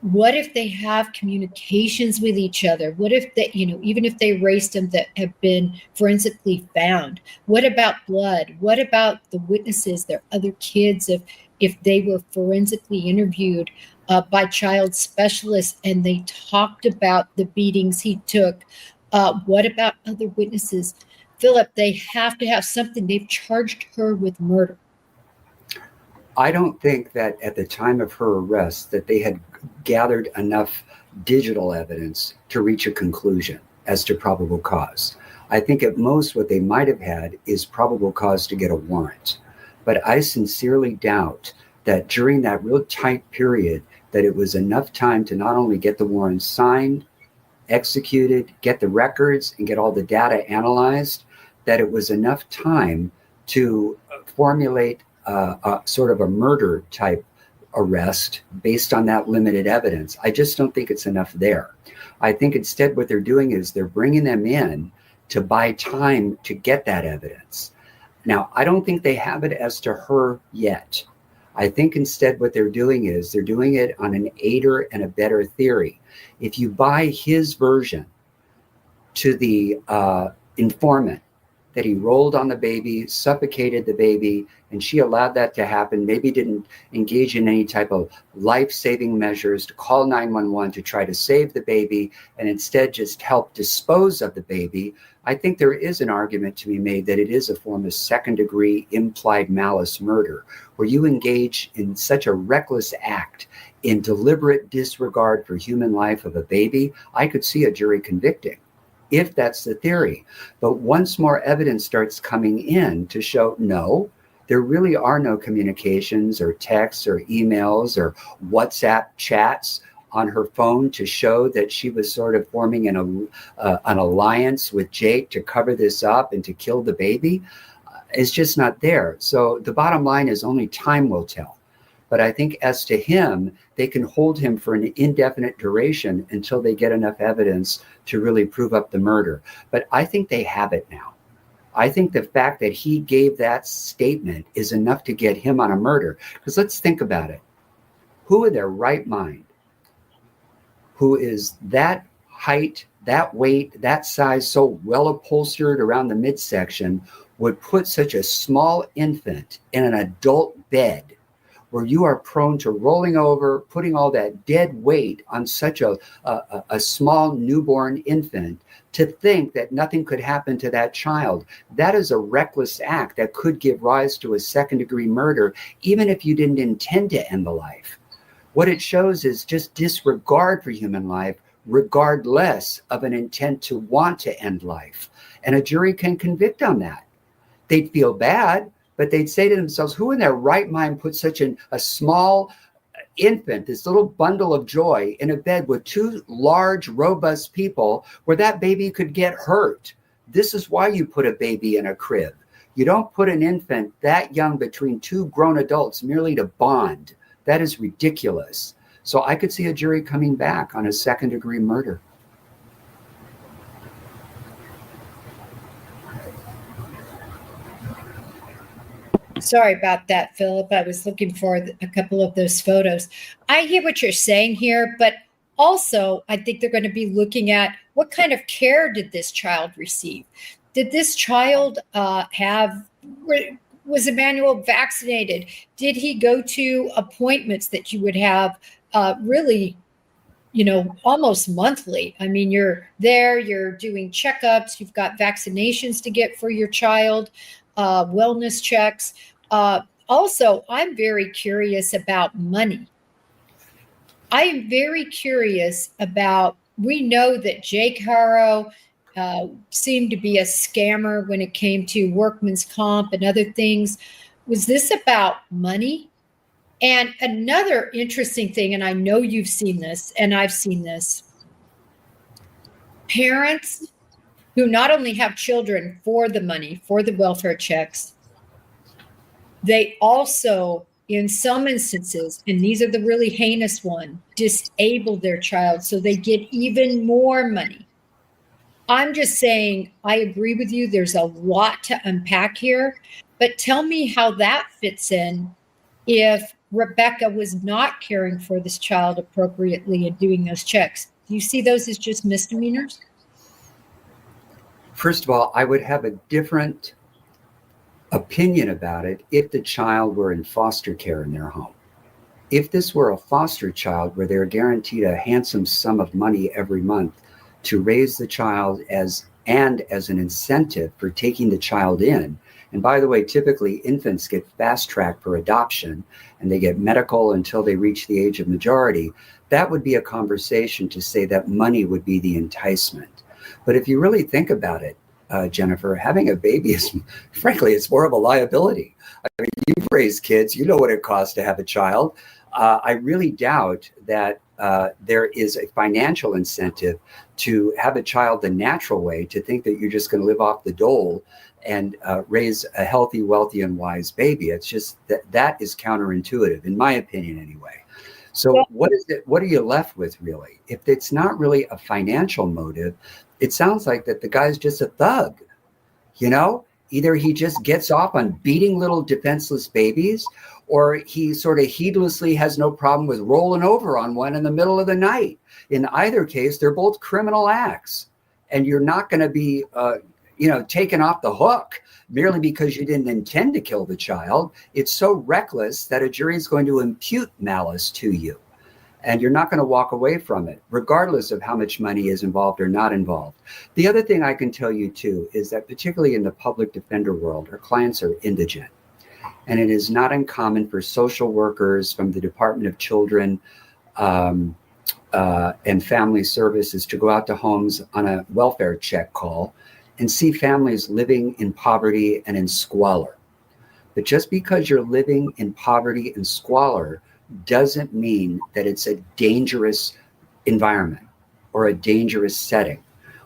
What if they have communications with each other? What if they, even if they erased them that have been forensically found? What about blood? What about the witnesses, their other kids, if they were forensically interviewed by child specialists and they talked about the beatings he took? What about other witnesses? Philip, they have to have something. They've charged her with murder. I don't think that at the time of her arrest that they had gathered enough digital evidence to reach a conclusion as to probable cause. I think at most what they might have had is probable cause to get a warrant. But I sincerely doubt that during that real tight period that it was enough time to not only get the warrant signed, executed, get the records, and get all the data analyzed, that it was enough time to formulate a sort of a murder type arrest based on that limited evidence. I just don't think it's enough there. I think instead what they're doing is they're bringing them in to buy time to get that evidence. Now, I don't think they have it as to her yet. I think instead what they're doing is they're doing it on an aider and abettor theory. If you buy his version to the informant that he rolled on the baby, suffocated the baby, and she allowed that to happen, maybe didn't engage in any type of life-saving measures to call 911 to try to save the baby, and instead just help dispose of the baby, I think there is an argument to be made that it is a form of second-degree implied malice murder, where you engage in such a reckless act in deliberate disregard for human life of a baby. I could see a jury convicting, if that's the theory. But once more evidence starts coming in to show, no, there really are no communications or texts or emails or WhatsApp chats on her phone to show that she was sort of forming an alliance with Jake to cover this up and to kill the baby, it's just not there. So the bottom line is only time will tell. But I think as to him, they can hold him for an indefinite duration until they get enough evidence to really prove up the murder. But I think they have it now. I think the fact that he gave that statement is enough to get him on a murder. Because let's think about it. Who in their right mind, who is that height, that weight, that size, so well upholstered around the midsection, would put such a small infant in an adult bed where you are prone to rolling over, putting all that dead weight on such a small newborn infant, to think that nothing could happen to that child? That is a reckless act that could give rise to a second-degree murder, even if you didn't intend to end the life. What it shows is just disregard for human life, regardless of an intent to want to end life. And a jury can convict on that. They'd feel bad, but they'd say to themselves, who in their right mind put such a small infant, this little bundle of joy, in a bed with two large, robust people where that baby could get hurt? This is why you put a baby in a crib. You don't put an infant that young between two grown adults merely to bond. That is ridiculous. So I could see a jury coming back on a second-degree murder. Sorry about that, Philip. I was looking for a couple of those photos. I hear what you're saying here, but also I think they're going to be looking at what kind of care did this child receive? Did this child was Emmanuel vaccinated? Did he go to appointments that you would have really, almost monthly? I mean, you're there, you're doing checkups, you've got vaccinations to get for your child, wellness checks. Also, I'm very curious about money. I am very curious about, we know that Jake Haro seemed to be a scammer when it came to workman's comp and other things. Was this about money? And another interesting thing, and I know you've seen this, and I've seen this, parents who not only have children for the money, for the welfare checks, they also, in some instances, and these are the really heinous one, disable their child so they get even more money. I'm just saying, I agree with you. There's a lot to unpack here, but tell me how that fits in if Rebecca was not caring for this child appropriately and doing those checks. Do you see those as just misdemeanors? First of all, I would have a different opinion about it if the child were in foster care in their home. If this were a foster child where they're guaranteed a handsome sum of money every month to raise the child as an incentive for taking the child in. And by the way, typically infants get fast tracked for adoption and they get medical until they reach the age of majority. That would be a conversation to say that money would be the enticement. But if you really think about it, Jennifer, having a baby is, frankly, it's more of a liability. I mean, you've raised kids, you know what it costs to have a child. I really doubt that there is a financial incentive to have a child the natural way, to think that you're just going to live off the dole and raise a healthy, wealthy, and wise baby. It's just that is counterintuitive, in my opinion, anyway. So what is it? What are you left with, really? If it's not really a financial motive, it sounds like that the guy's just a thug. Either he just gets off on beating little defenseless babies, or he sort of heedlessly has no problem with rolling over on one in the middle of the night. In either case, they're both criminal acts, and you're not going to be, taken off the hook merely because you didn't intend to kill the child. It's so reckless that a jury is going to impute malice to you, and you're not going to walk away from it, regardless of how much money is involved or not involved. The other thing I can tell you, too, is that particularly in the public defender world, our clients are indigent. And it is not uncommon for social workers from the Department of Children and Family Services to go out to homes on a welfare check call and see families living in poverty and in squalor. But just because you're living in poverty and squalor doesn't mean that it's a dangerous environment or a dangerous setting.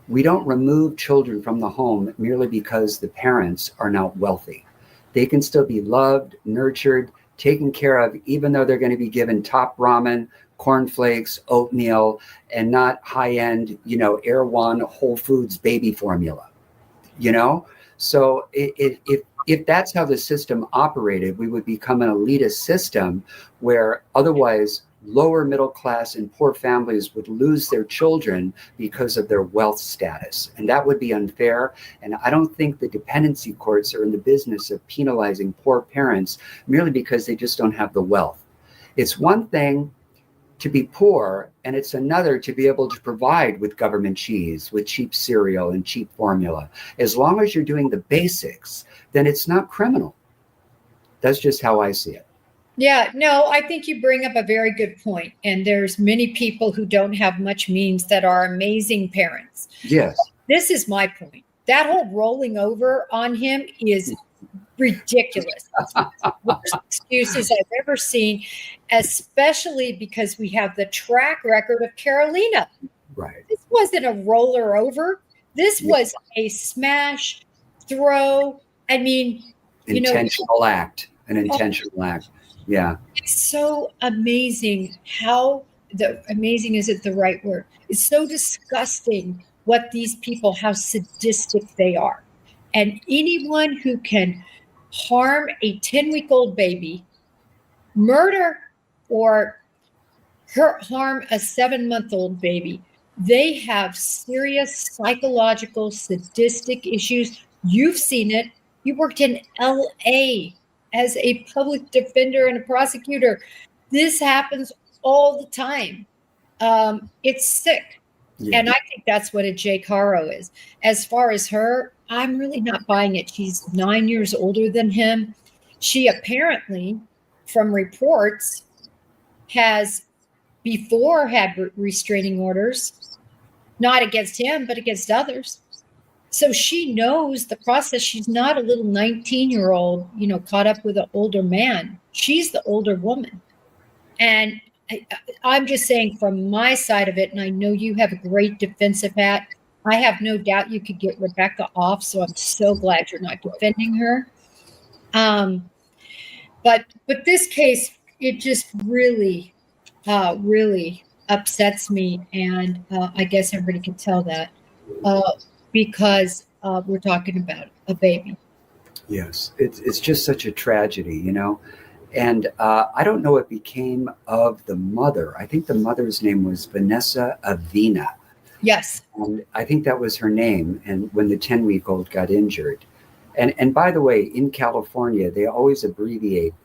We don't remove children from the home merely because the parents are not wealthy. They can still be loved, nurtured, taken care of, even though they're going to be given top ramen, cornflakes, oatmeal, and not high-end, Air One Whole Foods baby formula. So if that's how the system operated, we would become an elitist system where otherwise lower middle class and poor families would lose their children because of their wealth status. And that would be unfair. And I don't think the dependency courts are in the business of penalizing poor parents merely because they just don't have the wealth. It's one thing to be poor, and it's another to be able to provide with government cheese, with cheap cereal and cheap formula. As long as you're doing the basics, then it's not criminal. That's just how I see it. Yeah, no, I think you bring up a very good point. And there's many people who don't have much means that are amazing parents. Yes. This is my point. That whole rolling over on him is ridiculous. It's the worst excuses I've ever seen, especially because we have the track record of Carolina. Right. This wasn't a roller over. This was a smash, throw. I mean, Intentional act, an intentional act. Yeah. It's so amazing amazing isn't the right word. It's so disgusting what these people, how sadistic they are. And anyone who can harm a 10-week-old baby, murder, or harm a 7-month-old baby, they have serious psychological, sadistic issues. You've seen it. You worked in LA as a public defender and a prosecutor. This happens all the time. It's sick. Yeah. And I think that's what a Jake Haro is. As far as her, I'm really not buying it. She's 9 years older than him. She apparently, from reports, has before had restraining orders, not against him, but against others. So she knows the process. She's not a little 19-year-old, caught up with an older man. She's the older woman. And I'm just saying from my side of it, and I know you have a great defensive hat. I have no doubt you could get Rebecca off. So I'm so glad you're not defending her. But this case, it just really, really upsets me. And I guess everybody can tell that. Because we're talking about a baby. Yes, it's just such a tragedy, And I don't know what became of the mother. I think the mother's name was Vanessa Avina. Yes. And I think that was her name. And when the 10-week-old got injured. And by the way, in California, they always abbreviate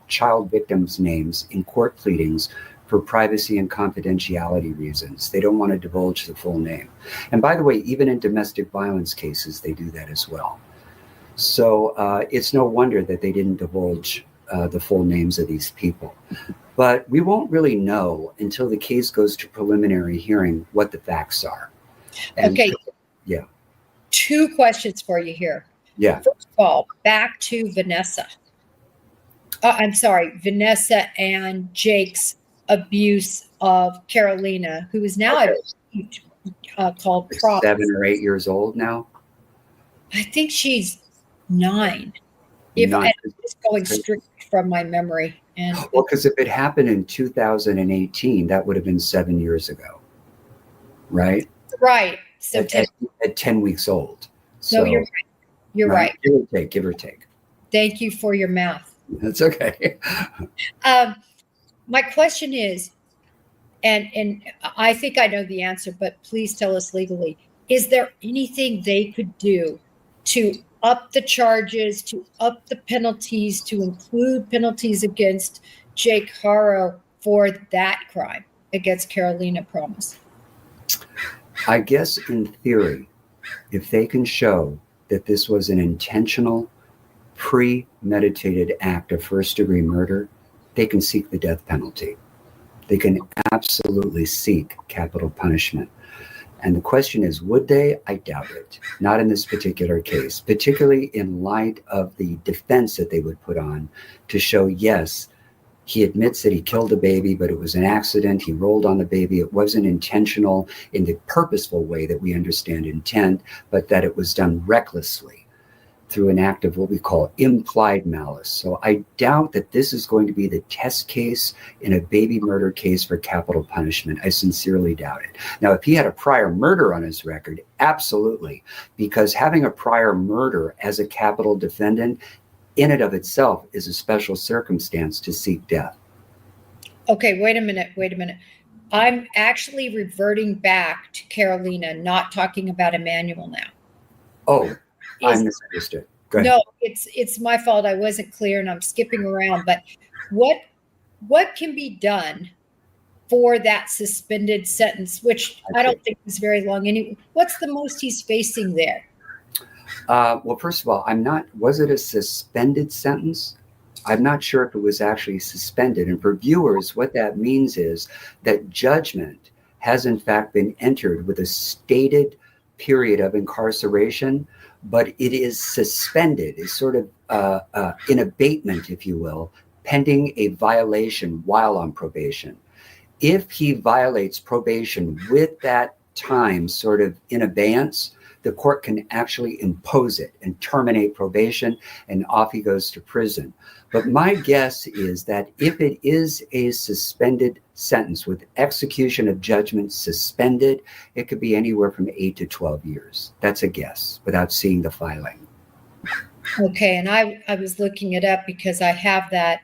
child victims' names in court pleadings for privacy and confidentiality reasons. They don't want to divulge the full name. And by the way, even in domestic violence cases, they do that as well. So it's no wonder that they didn't divulge the full names of these people. But we won't really know until the case goes to preliminary hearing what the facts are. And okay. Yeah. 2 questions for you here. Yeah. First of all, back to Vanessa. Vanessa and Jake's abuse of Carolina, who is now called Prop. 7 or 8 years old now. I think she's 9. If it's going strictly from my memory. And well, because if it happened in 2018, that would have been 7 years ago, right? Right. So at 10 weeks old. So, no, you're right. You're right. Give or take. Thank you for your math. That's okay. My question is, and I think I know the answer, but please tell us legally, is there anything they could do to up the charges, to up the penalties, to include penalties against Jake Haro for that crime against Carolina Promise? I guess in theory, if they can show that this was an intentional, premeditated act of first-degree murder, they can seek the death penalty. They can absolutely seek capital punishment. And the question is, would they? I doubt it. Not in this particular case, particularly in light of the defense that they would put on to show, yes, he admits that he killed a baby, but it was an accident. He rolled on the baby. It wasn't intentional in the purposeful way that we understand intent, but that it was done recklessly through an act of what we call implied malice. So I doubt that this is going to be the test case in a baby murder case for capital punishment. I sincerely doubt it. Now, if he had a prior murder on his record, absolutely, because having a prior murder as a capital defendant in and of itself is a special circumstance to seek death. Okay, wait a minute. I'm actually reverting back to Carolina, not talking about Emmanuel now. Oh, I misunderstood. Go ahead. No, it's my fault. I wasn't clear and I'm skipping around. But what can be done for that suspended sentence, which I don't think is very long anyway? What's the most he's facing there? Well, first of all, was it a suspended sentence? I'm not sure if it was actually suspended. And for viewers, what that means is that judgment has in fact been entered with a stated period of incarceration, but it is suspended, is sort of in abatement, if you will, pending a violation while on probation. If he violates probation with that time sort of in abeyance, the court can actually impose it and terminate probation, and off he goes to prison. But my guess is that if it is a suspended sentence with execution of judgment suspended, it could be anywhere from 8 to 12 years. That's a guess without seeing the filing. Okay, and I was looking it up because I have that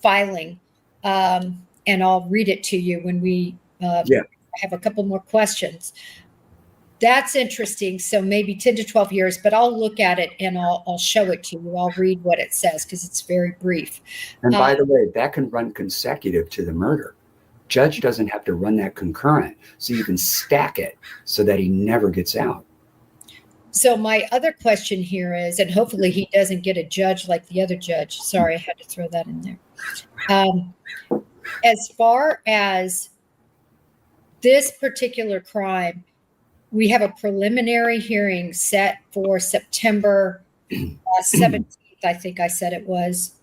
filing, and I'll read it to you when we have a couple more questions. That's interesting. So maybe 10 to 12 years, but I'll look at it and I'll show it to you. I'll read what it says because it's very brief. And by the way, that can run consecutive to the murder. Judge doesn't have to run that concurrent, so you can stack it so that he never gets out. So my other question here is, and hopefully he doesn't get a judge like the other judge. Sorry, I had to throw that in there. As far as this particular crime, we have a preliminary hearing set for September 17th. I think I said it was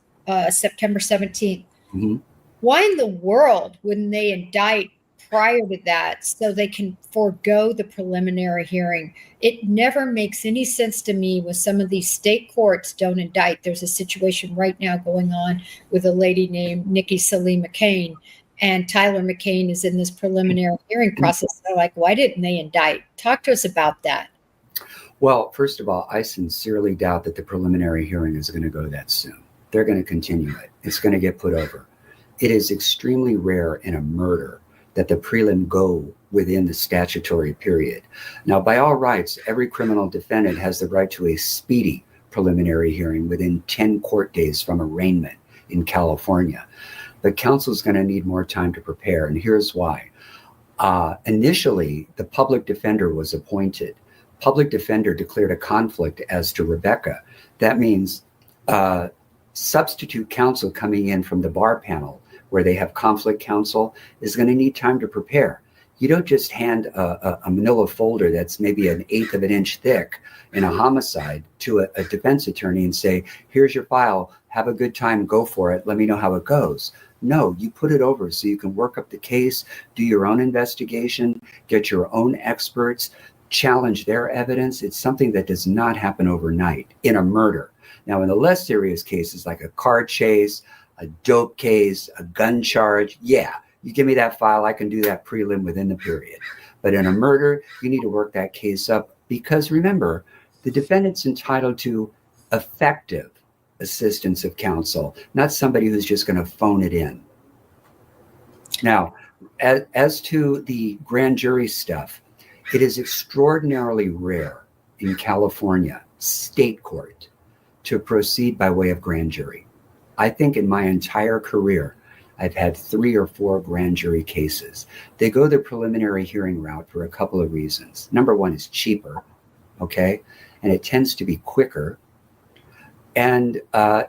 September 17th. Mm-hmm. Why in the world wouldn't they indict prior to that so they can forego the preliminary hearing? It never makes any sense to me when some of these state courts don't indict. There's a situation right now going on with a lady named Nikki Salee McCain, and Tyler McCain is in this preliminary hearing process. They're like, why didn't they indict? Talk to us about that. Well, first of all, I sincerely doubt that the preliminary hearing is going to go that soon. They're going to continue it. It's going to get put over. It is extremely rare in a murder that the prelim go within the statutory period. Now, by all rights, every criminal defendant has the right to a speedy preliminary hearing within 10 court days from arraignment in California. But counsel's going to need more time to prepare, and here's why. Initially, the public defender was appointed. Public defender declared a conflict as to Rebecca. That means substitute counsel coming in from the bar panel, where they have conflict counsel, is going to need time to prepare. You don't just hand a manila folder that's maybe 1/8 of an inch thick in a homicide to a defense attorney and say, here's your file, have a good time, go for it, let me know how it goes. No, you put it over so you can work up the case, do your own investigation, get your own experts, challenge their evidence. It's something that does not happen overnight in a murder. Now, in the less serious cases like a car chase, a dope case, a gun charge, yeah, you give me that file, I can do that prelim within the period. But in a murder, you need to work that case up because remember, the defendant's entitled to effective assistance of counsel, not somebody who's just going to phone it in. Now, as to the grand jury stuff, it is extraordinarily rare in California state court to proceed by way of grand jury. I think in my entire career, I've had 3 or 4 grand jury cases. They go the preliminary hearing route for a couple of reasons. Number one, is cheaper, okay? And it tends to be quicker. And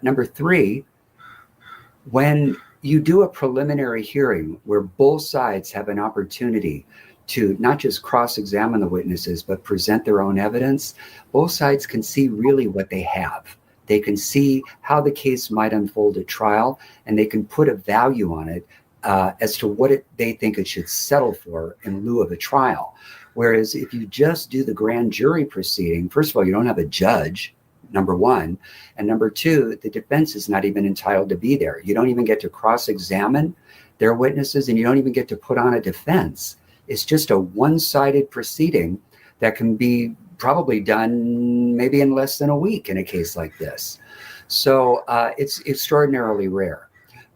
number 3, when you do a preliminary hearing where both sides have an opportunity to not just cross-examine the witnesses, but present their own evidence, both sides can see really what they have. They can see how the case might unfold at trial, and they can put a value on it as to what they think it should settle for in lieu of a trial. Whereas if you just do the grand jury proceeding, first of all, you don't have a judge, number one. And number 2, the defense is not even entitled to be there. You don't even get to cross-examine their witnesses, and you don't even get to put on a defense. It's just a one-sided proceeding that can be probably done maybe in less than a week in a case like this. So it's extraordinarily rare.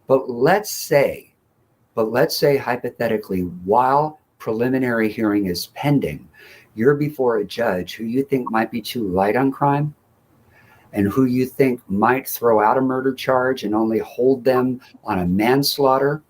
But let's say hypothetically, while preliminary hearing is pending, you're before a judge who you think might be too light on crime and who you think might throw out a murder charge and only hold them on a manslaughter,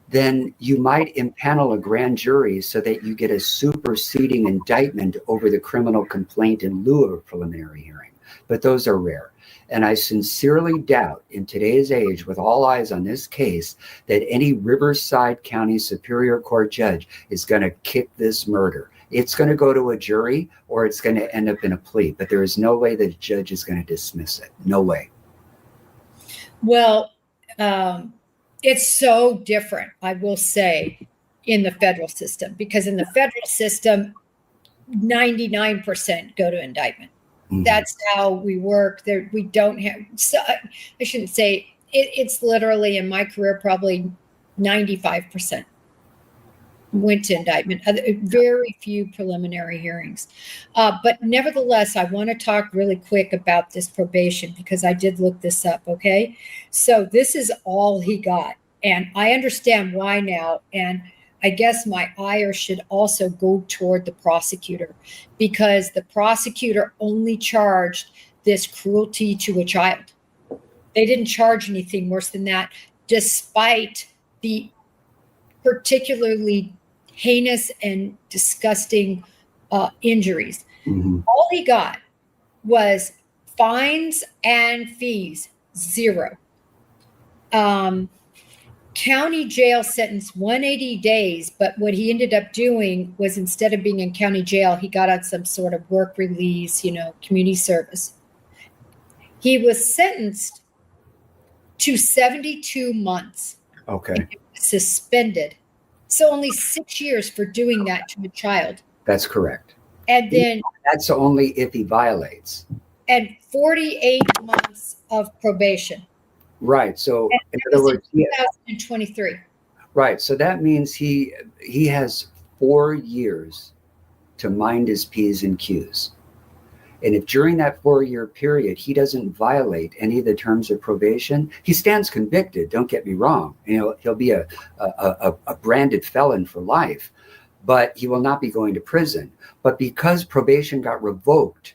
then you might impanel a grand jury so that you get a superseding indictment over the criminal complaint in lieu of a preliminary hearing. But those are rare. And I sincerely doubt in today's age, with all eyes on this case, that any Riverside County Superior Court judge is going to kick this murder. It's going to go to a jury or it's going to end up in a plea, but there is no way that a judge is going to dismiss it. No way. Well, it's so different, I will say, in the federal system, because in the federal system, 99% go to indictment. Mm-hmm. That's how we work. There, we don't have, so I shouldn't say, it's literally in my career, probably 95% went to indictment. Very few preliminary hearings. But nevertheless, I want to talk really quick about this probation because I did look this up, okay? So this is all he got. And I understand why now. And I guess my ire should also go toward the prosecutor because the prosecutor only charged this cruelty to a child. They didn't charge anything worse than that, despite the particularly heinous and disgusting injuries. Mm-hmm. All he got was fines and fees, 0. County jail sentence 180 days, but what he ended up doing was instead of being in county jail, he got on some sort of work release, community service. He was sentenced to 72 months. Okay. Suspended. So only 6 years for doing that to a child. That's correct. And then that's only if he violates. And 48 months of probation. Right. So in other words, 2023. Right. So that means he has 4 years to mind his P's and Q's. And if during that 4-year period he doesn't violate any of the terms of probation, he stands convicted. Don't get me wrong. He'll be a branded felon for life, but he will not be going to prison. But because probation got revoked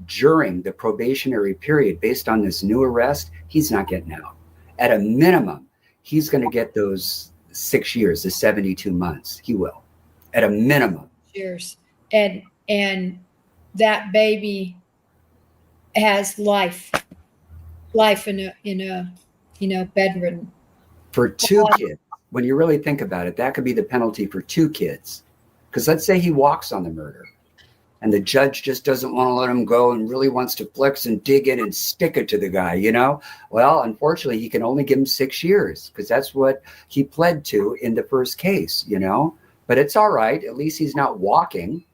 during the probationary period based on this new arrest, he's not getting out. At a minimum, he's going to get those 6 years, the 72 months. He will, at a minimum. Years. And that baby has life in a bedridden. For 2 kids, when you really think about it, that could be the penalty for 2 kids. Because let's say he walks on the murder and the judge just doesn't want to let him go and really wants to flex and dig in and stick it to the guy, Well, unfortunately, he can only give him 6 years because that's what he pled to in the first case, But it's all right. At least he's not walking.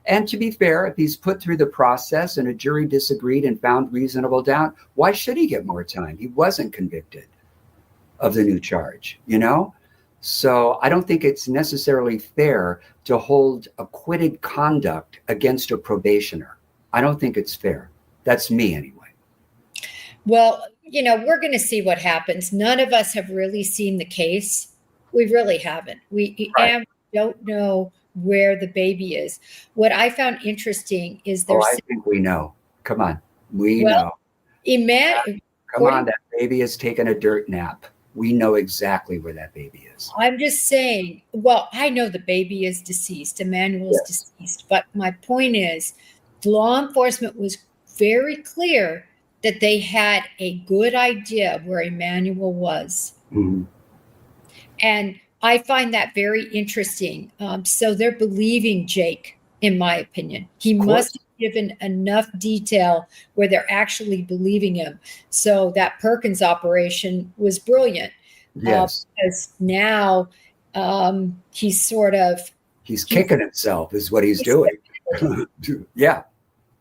And to be fair, if he's put through the process and a jury disagreed and found reasonable doubt, why should he get more time? He wasn't convicted of the new charge, So I don't think it's necessarily fair to hold acquitted conduct against a probationer. I don't think it's fair. That's me anyway. Well, we're going to see what happens. None of us have really seen the case. We really haven't. We don't know where the baby is. What I found interesting is there's. I think we know. Come on, we know. Come on, that baby is taking a dirt nap. We know exactly where that baby is. I'm just saying. Well, I know the baby is deceased. Emmanuel is deceased. But my point is, law enforcement was very clear that they had a good idea of where Emmanuel was, and I find that very interesting. So they're believing Jake, in my opinion. He must have given enough detail where they're actually believing him. So that Perkins operation was brilliant. Yes. Because now he's kicking himself is what he's doing. Yeah.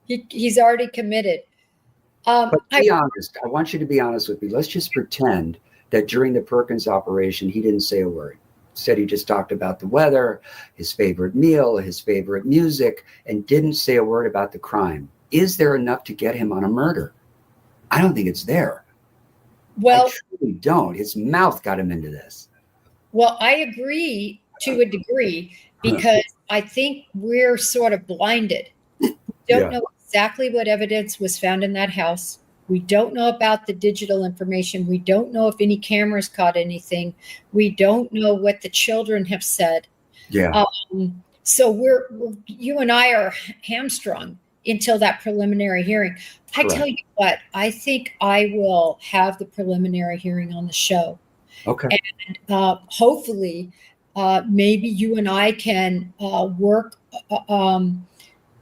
He's already committed. But be honest. I want you to be honest with me. Let's just pretend that during the Perkins operation, he didn't say a word. Said he just talked about the weather, his favorite meal, his favorite music, and didn't say a word about the crime. Is there enough to get him on a murder? I don't think it's there. Well, I truly don't. His mouth got him into this. Well, I agree to a degree because I think we're sort of blinded. We don't know exactly what evidence was found in that house. We don't know about the digital information. We don't know if any cameras caught anything. We don't know what the children have said. Yeah. So you and I are hamstrung until that preliminary hearing. Correct. I tell you what, I think I will have the preliminary hearing on the show. Okay. And hopefully maybe you and I can work,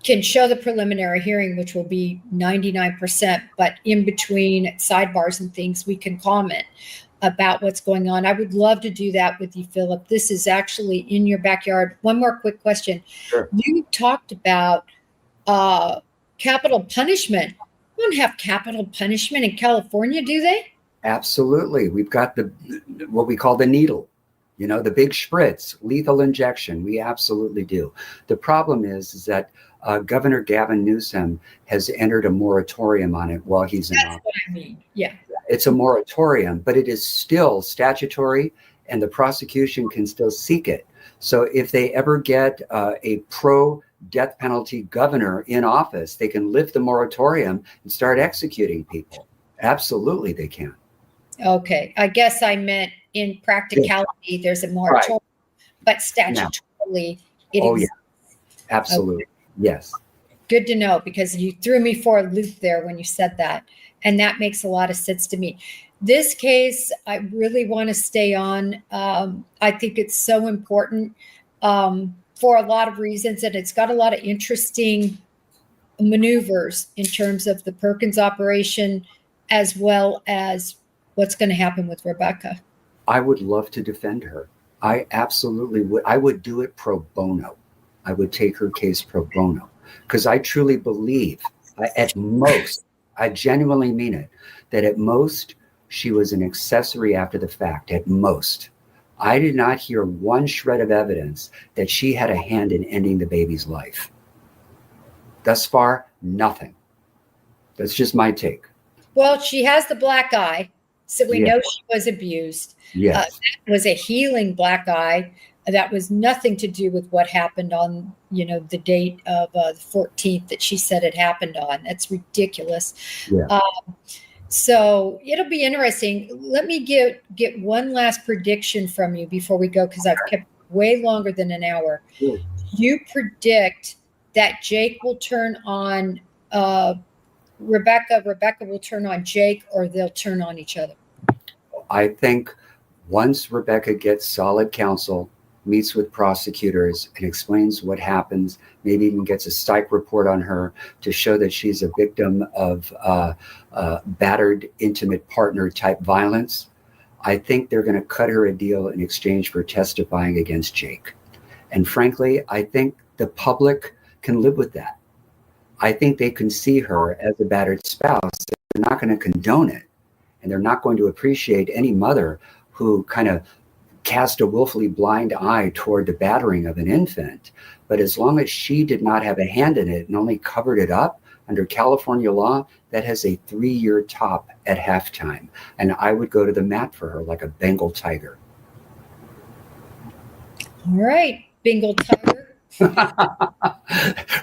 can show the preliminary hearing, which will be 99%, but in between sidebars and things, we can comment about what's going on. I would love to do that with you, Philip. This is actually in your backyard. One more quick question. Sure. You talked about capital punishment. We don't have capital punishment in California, do they? Absolutely. We've got what we call the needle, the big spritz, lethal injection. We absolutely do. The problem is that Governor Gavin Newsom has entered a moratorium on it while he's in office. That's what I mean. Yeah. It's a moratorium, but it is still statutory and the prosecution can still seek it. So if they ever get a pro-death penalty governor in office, they can lift the moratorium and start executing people. Absolutely, they can. Okay. I guess I meant in practicality, there's a moratorium, but statutorily, it exists. Yeah. Absolutely. Okay. Yes. Good to know, because you threw me for a loop there when you said that. And that makes a lot of sense to me. This case, I really want to stay on. I think it's so important for a lot of reasons, and it's got a lot of interesting maneuvers in terms of the Perkins operation, as well as what's going to happen with Rebecca. I would love to defend her. I absolutely would. I would do it pro bono. I would take her case pro bono, because I truly believe at most, I genuinely mean it, that at most she was an accessory after the fact. At most. I did not hear one shred of evidence that she had a hand in ending the baby's life. Thus far, nothing. That's just my take. Well, she has the black eye, so we know she was abused. Yes. That was a healing black eye. That was nothing to do with what happened on, the date of the 14th that she said it happened on. That's ridiculous. Yeah. So it'll be interesting. Let me get one last prediction from you before we go, because I've kept way longer than an hour. Yeah. You predict that Jake will turn on Rebecca will turn on Jake, or they'll turn on each other? I think once Rebecca gets solid counsel, meets with prosecutors and explains what happens, maybe even gets a psych report on her to show that she's a victim of battered intimate partner type violence, I think they're going to cut her a deal in exchange for testifying against Jake. And frankly, I think the public can live with that. I think they can see her as a battered spouse. They're not going to condone it. And they're not going to appreciate any mother who kind of cast a willfully blind eye toward the battering of an infant. But as long as she did not have a hand in it and only covered it up, under California law, that has a 3-year top at halftime. And I would go to the mat for her like a Bengal tiger. All right, Bengal tiger.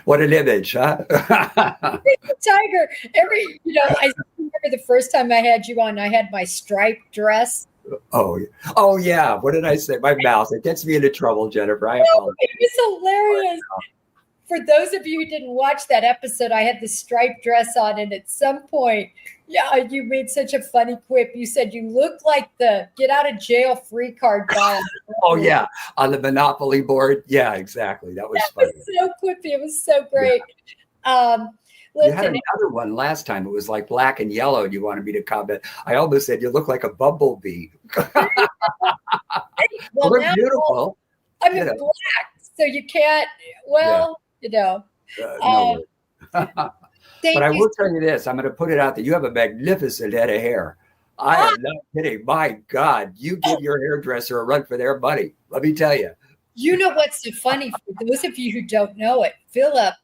What an image, huh? Tiger. I remember the first time I had you on, I had my striped dress. Oh yeah. What did I say? My mouth. It gets me into trouble, Jennifer. I apologize. It was hilarious. For those of you who didn't watch that episode, I had the striped dress on, and at some point, you made such a funny quip. You said you look like the get out of jail free card guy. Oh yeah, on the Monopoly board. Yeah, exactly. That was funny. Was so quippy. It was so great. Yeah. Listen, you had another one last time. It was like black and yellow, and you wanted me to comment. I almost said you look like a bumblebee. well, look beautiful. I'm in black, so you can't. Well, no but I will tell you this. I'm going to put it out that you have a magnificent head of hair. I am not kidding. My God, you give your hairdresser a run for their money. Let me tell you. You know what's so funny? For those of you who don't know it, Philip,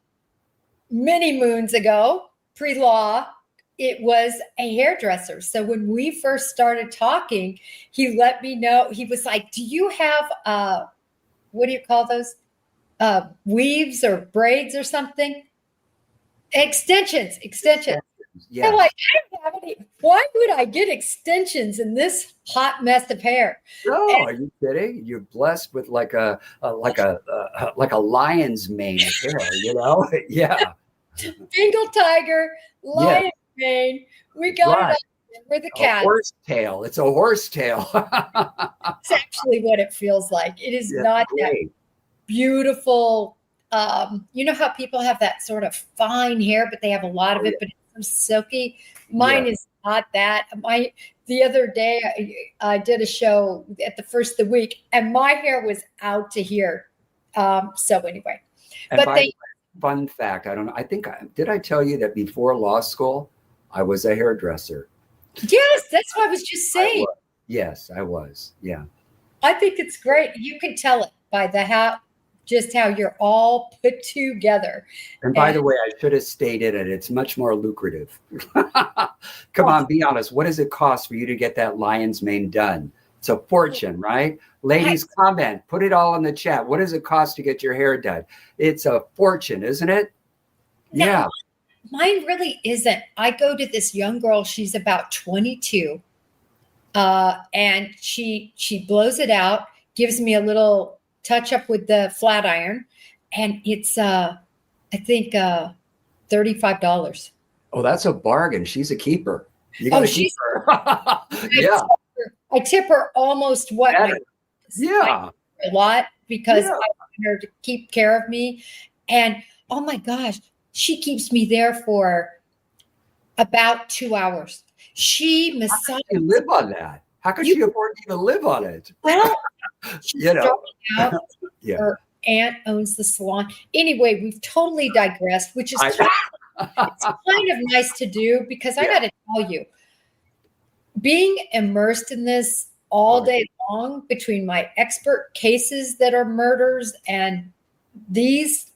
many moons ago, pre-law, it was a hairdresser. So when we first started talking, he let me know. He was like, do you have, what do you call those? Weaves or braids or something? Extensions. Yeah. I'm like, I don't have any. Why would I get extensions in this hot mess of hair? No, are you kidding? You're blessed with like a lion's mane of hair, Yeah. Bengal tiger, lion mane. We got it We're the A cats. horse tail. It's a horse tail. It's actually what it feels like. It is Yeah, not that great. beautiful. You know how people have that sort of fine hair, but they have a lot of it, but it's so silky. Mine is not that. The other day I did a show at the first of the week, and my hair was out to here. So anyway, And but by the way, fun fact, I don't know. Did I tell you that before law school, I was a hairdresser? yes, that's what I was just saying. Yes, I was. Yeah. I think it's great. You can tell it by just how you're all put together. And by the way, I should have stated it. It's much more lucrative. Come on, be honest. What does it cost for you to get that lion's mane done? It's a fortune, right? Ladies, comment. Put it all in the chat. What does it cost to get your hair done? It's a fortune, isn't it? No, yeah. Mine really isn't. I go to this young girl. She's about 22. And she blows it out, gives me a little touch up with the flat iron, and it's I think $35. Oh, that's a bargain. She's a keeper. You gotta keep her. Yeah. I tip her almost what yeah. a lot because I want her to keep care of me. And oh my gosh, she keeps me there for about 2 hours. She massages. How can you live on that? How could she afford to even live on it? Well, you know. Out, her aunt owns the salon. Anyway, we've totally digressed, which is it's kind of nice to do because I got to tell you, being immersed in this all day long between my expert cases that are murders and these,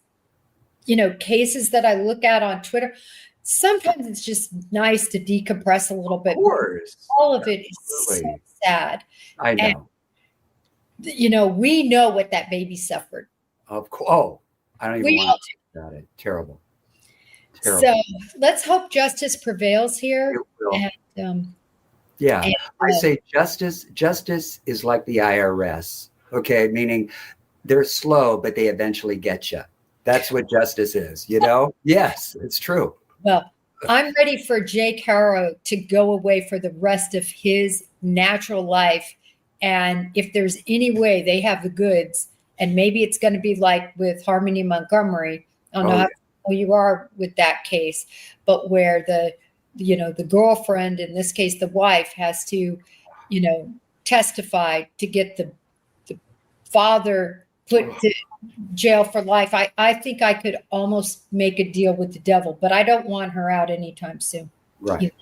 cases that I look at on Twitter. Sometimes it's just nice to decompress a little bit. Of course. All of it is so sad. I know. And, we know what that baby suffered. Of course. Oh, I don't even want to think about it. Terrible. So let's hope justice prevails here. It will. And, I say justice is like the IRS. Okay. Meaning they're slow, but they eventually get you. That's what justice is, Yes, it's true. Well, I'm ready for Jake Haro to go away for the rest of his natural life. And if there's any way they have the goods, and maybe it's going to be like with Harmony Montgomery, I don't know how you are with that case, but where the girlfriend, in this case, the wife, has to, testify to get the father put to jail for life. I think I could almost make a deal with the devil, but I don't want her out anytime soon. Right.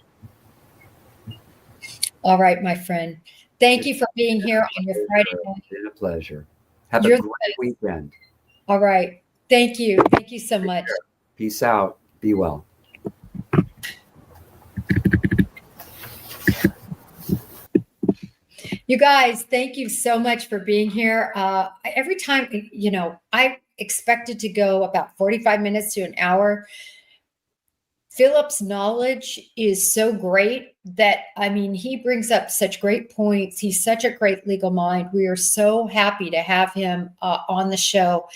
All right, my friend. Thank you for being here on your Friday night. It's been a pleasure. Have a great weekend. All right. Thank you. Thank you so much. Peace out. Be well. You guys, thank you so much for being here. Every time, I expected to go about 45 minutes to an hour. Philip's knowledge is so great that, he brings up such great points. He's such a great legal mind. We are so happy to have him on the show.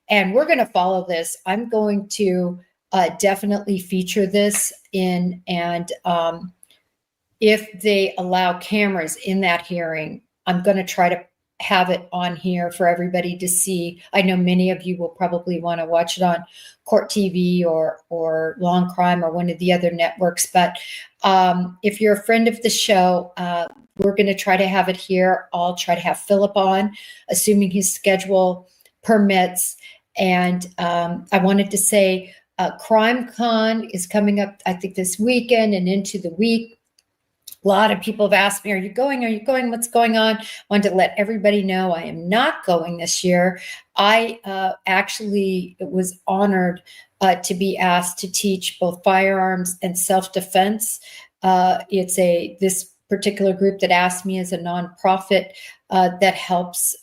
And we're going to follow this. I'm going to definitely feature this in, and if they allow cameras in that hearing, I'm going to try to have it on here for everybody to see. I know many of you will probably want to watch it on Court TV or Long Crime or one of the other networks. But if you're a friend of the show, we're going to try to have it here. I'll try to have Philip on, assuming his schedule permits. And I wanted to say Crime Con is coming up, I think, this weekend and into the week. A lot of people have asked me, are you going? Are you going? What's going on? I wanted to let everybody know I am not going this year. I actually was honored to be asked to teach both firearms and self-defense. This particular group that asked me is a nonprofit that helps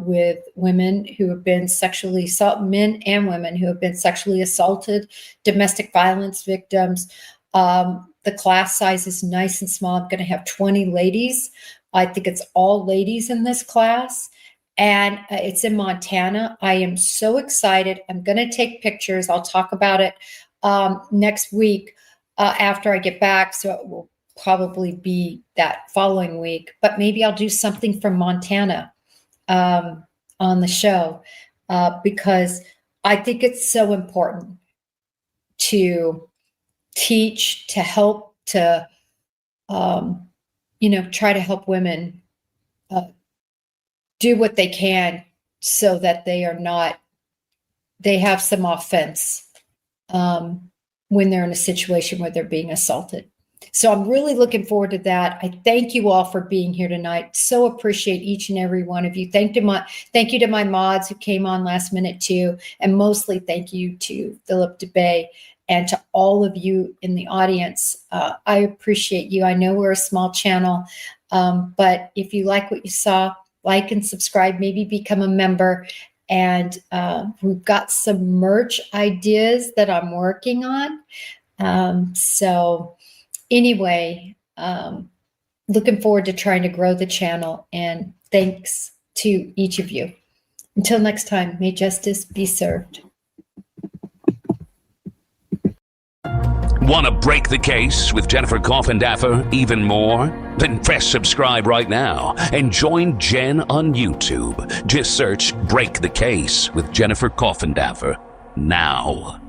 with women who have been sexually assaulted, men and women who have been sexually assaulted, domestic violence victims. The class size is nice and small. I'm going to have 20 ladies. I think it's all ladies in this class. And it's in Montana. I am so excited. I'm going to take pictures. I'll talk about it next week after I get back. So probably be that following week, but maybe I'll do something from Montana on the show because I think it's so important to teach, to help, to try to help women do what they can so that they have some offense when they're in a situation where they're being assaulted. So I'm really looking forward to that. I thank you all for being here tonight. So appreciate each and every one of you. Thank you to my mods who came on last minute too. And mostly thank you to Philip DeBay and to all of you in the audience. I appreciate you. I know we're a small channel, but if you like what you saw, like and subscribe, maybe become a member. And we've got some merch ideas that I'm working on. So anyway, looking forward to trying to grow the channel, and thanks to each of you. Until next time, may justice be served. Want to break the case with Jennifer Coffindaffer even more? Then press subscribe right now and join Jen on YouTube. Just search Break the Case with Jennifer Coffindaffer now.